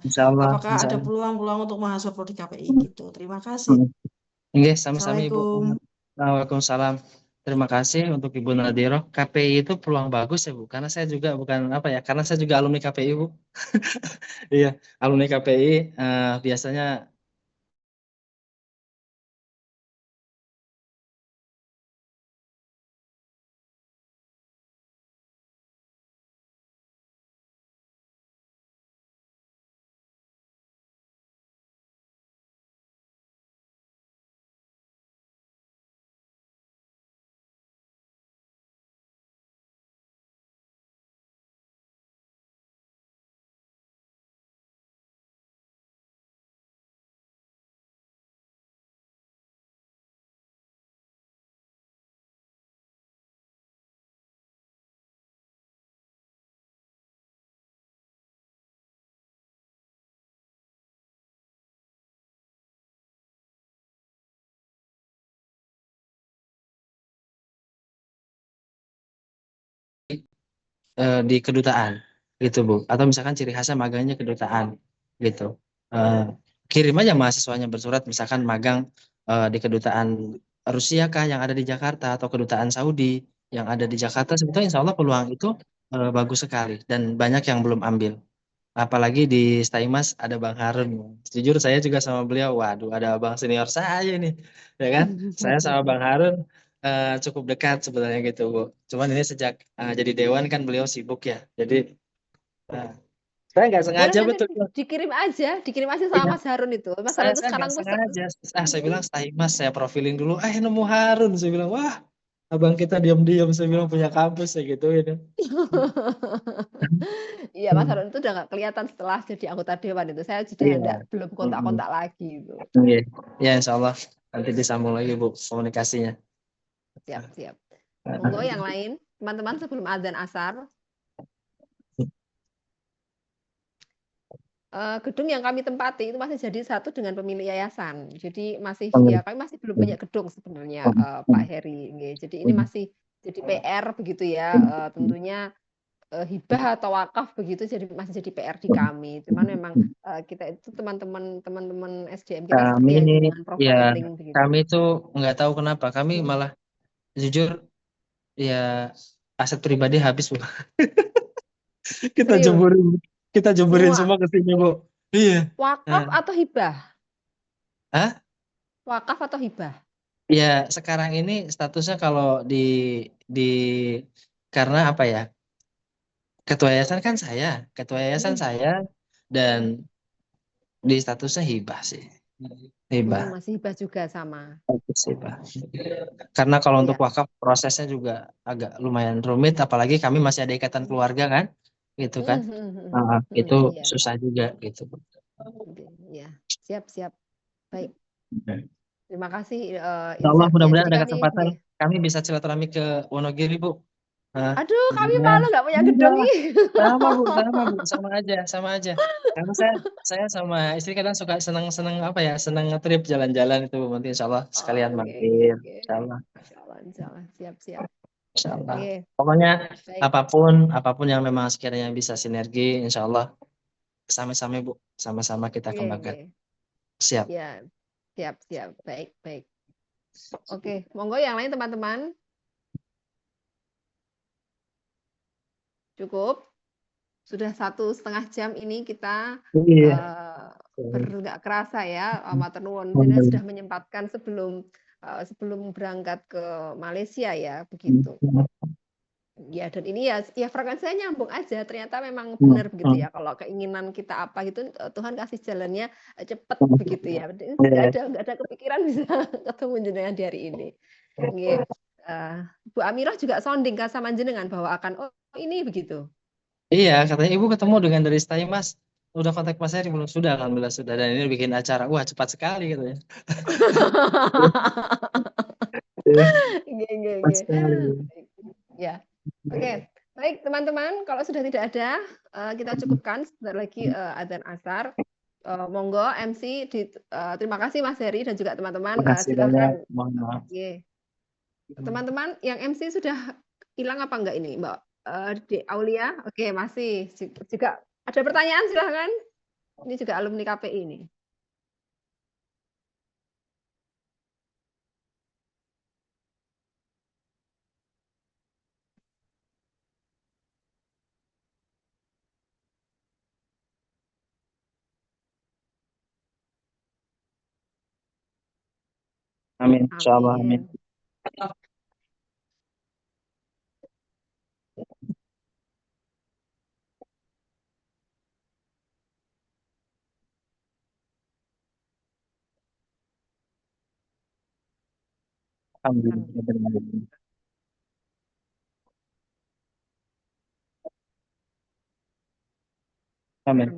Apakah ada peluang-peluang untuk mahasiswa prodi KPI gitu? Terima kasih. Nggih, sama-sama Ibu. Waalaikumsalam. Terima kasih untuk Ibu Nadiro. KPI itu peluang bagus ya Bu, karena saya juga karena saya juga alumni KPI Bu. Iya, alumni KPI biasanya di kedutaan gitu Bu, atau misalkan ciri khasnya magangnya kedutaan gitu. Kirim aja mahasiswanya bersurat misalkan magang di kedutaan Rusia kah yang ada di Jakarta atau kedutaan Saudi yang ada di Jakarta, sebetulnya insya Allah peluang itu bagus sekali dan banyak yang belum ambil. Apalagi di Staimas ada Bang Harun. Jujur saya juga sama beliau, waduh ada abang senior saya nih, ya kan? Saya sama Bang Harun cukup dekat sebenarnya gitu Bu. Cuman ini sejak jadi dewan kan beliau sibuk ya. Jadi saya nggak sengaja betul. Dikirim aja sama Mas Harun itu. Mas Harun itu sekarang sengaja. Saya bilang Staimas, saya profiling dulu. Nemu Harun, saya bilang wah. Abang kita diam-diam, saya bilang punya kampus ya gitu ya. Iya, Mas Harun itu udah nggak kelihatan setelah jadi anggota dewan itu. Saya sudah belum kontak-kontak lagi itu. Ya, insya Allah nanti disambung lagi Bu komunikasinya. Siap. Monggo yang lain, teman-teman sebelum adzan asar. Gedung yang kami tempati itu masih jadi satu dengan pemilik yayasan. Jadi masih ya kami masih belum punya gedung sebenarnya Pak Heri. Jadi ini masih jadi PR begitu ya. Tentunya hibah atau wakaf begitu masih jadi PR di kami. Cuman memang kita itu teman-teman SDM kita seperti yang dengan profiling begitu. Kami itu nggak tahu kenapa kami malah jujur ya aset pribadi habis Bu. Kita jemurin semua ke sini Bu. Iya. Wakaf atau hibah? Hah? Wakaf atau hibah? Ya sekarang ini statusnya kalau di karena apa ya? Ketua yayasan kan saya dan di statusnya hibah sih. Hibah. Masih hibah juga sama. Hibah. Karena kalau untuk wakaf prosesnya juga agak lumayan rumit, apalagi kami masih ada ikatan keluarga kan, gitu kan. Itu susah juga gitu. Ya, siap. Baik. Terima kasih. Insya Allah mudah-mudahan ada kesempatan kami bisa silaturahmi ke Wonogiri Bu. Aduh, kami malu nggak punya gedung nih. Sama Bu, sama aja. Karena saya sama istri kadang suka senang apa ya, senang nge-trip jalan-jalan itu Bu. Nanti Insya Allah sekalian mampir. Insya Allah. Siap. Insya Allah. Pokoknya apapun yang memang sekiranya bisa sinergi, Insya Allah sama-sama Bu, sama-sama kita kembangkan. Siap. Ya, siap. Baik. Oke, monggo yang lain teman-teman. Cukup. Sudah 1,5 jam ini kita nggak kerasa ya, matur nuwun sudah menyempatkan sebelum berangkat ke Malaysia ya, begitu. Ya, dan ini ya frekuensinya nyambung aja. Ternyata memang benar begitu ya. Kalau keinginan kita apa gitu, Tuhan kasih jalannya cepat begitu ya. Nggak ada kepikiran bisa ketemu jenengan di hari ini. Bu Amirah juga sounding kan sama jenengan bahwa akan ini begitu. Iya, katanya Ibu ketemu dengan dari STAI Mas. Udah kontak Mas Heri belum? Sudah, alhamdulillah sudah. Dan ini bikin acara. Wah, cepat sekali katanya. Ya. Oke. Baik, teman-teman, kalau sudah tidak ada, kita cukupkan sebentar lagi adzan asar. Monggo MC terima kasih Mas Heri dan juga teman-teman. Silakan. Mohon maaf. Teman-teman, yang MC sudah hilang apa enggak ini, Mbak? Di Aulia, oke, masih juga ada pertanyaan, silahkan. Ini juga alumni KPI ini. Amin, insyaallah amin. Alhamdulillah. Amin.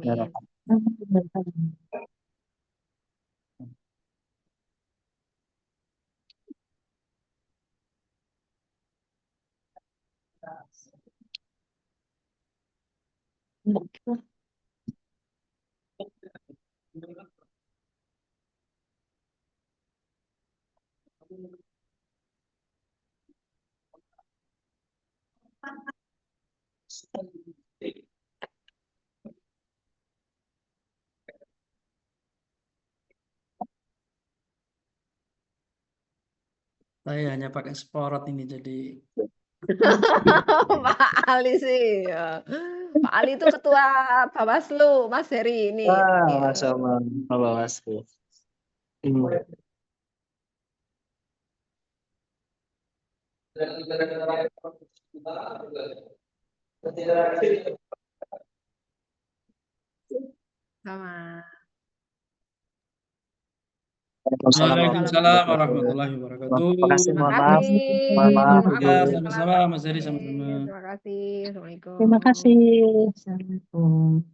Saya hanya pakai sporot ini jadi. Pak Ali sih. Pak Ali itu ketua Bawaslu, Mas Heri ini. Masya Allah, Bawaslu. Sama. Waalaikumsalam warahmatullahi wabarakatuh. Terima kasih, mohon maaf. Sama-sama Mas Heri, sama-sama. Terima kasih. Assalamualaikum. Terima kasih. Assalamualaikum.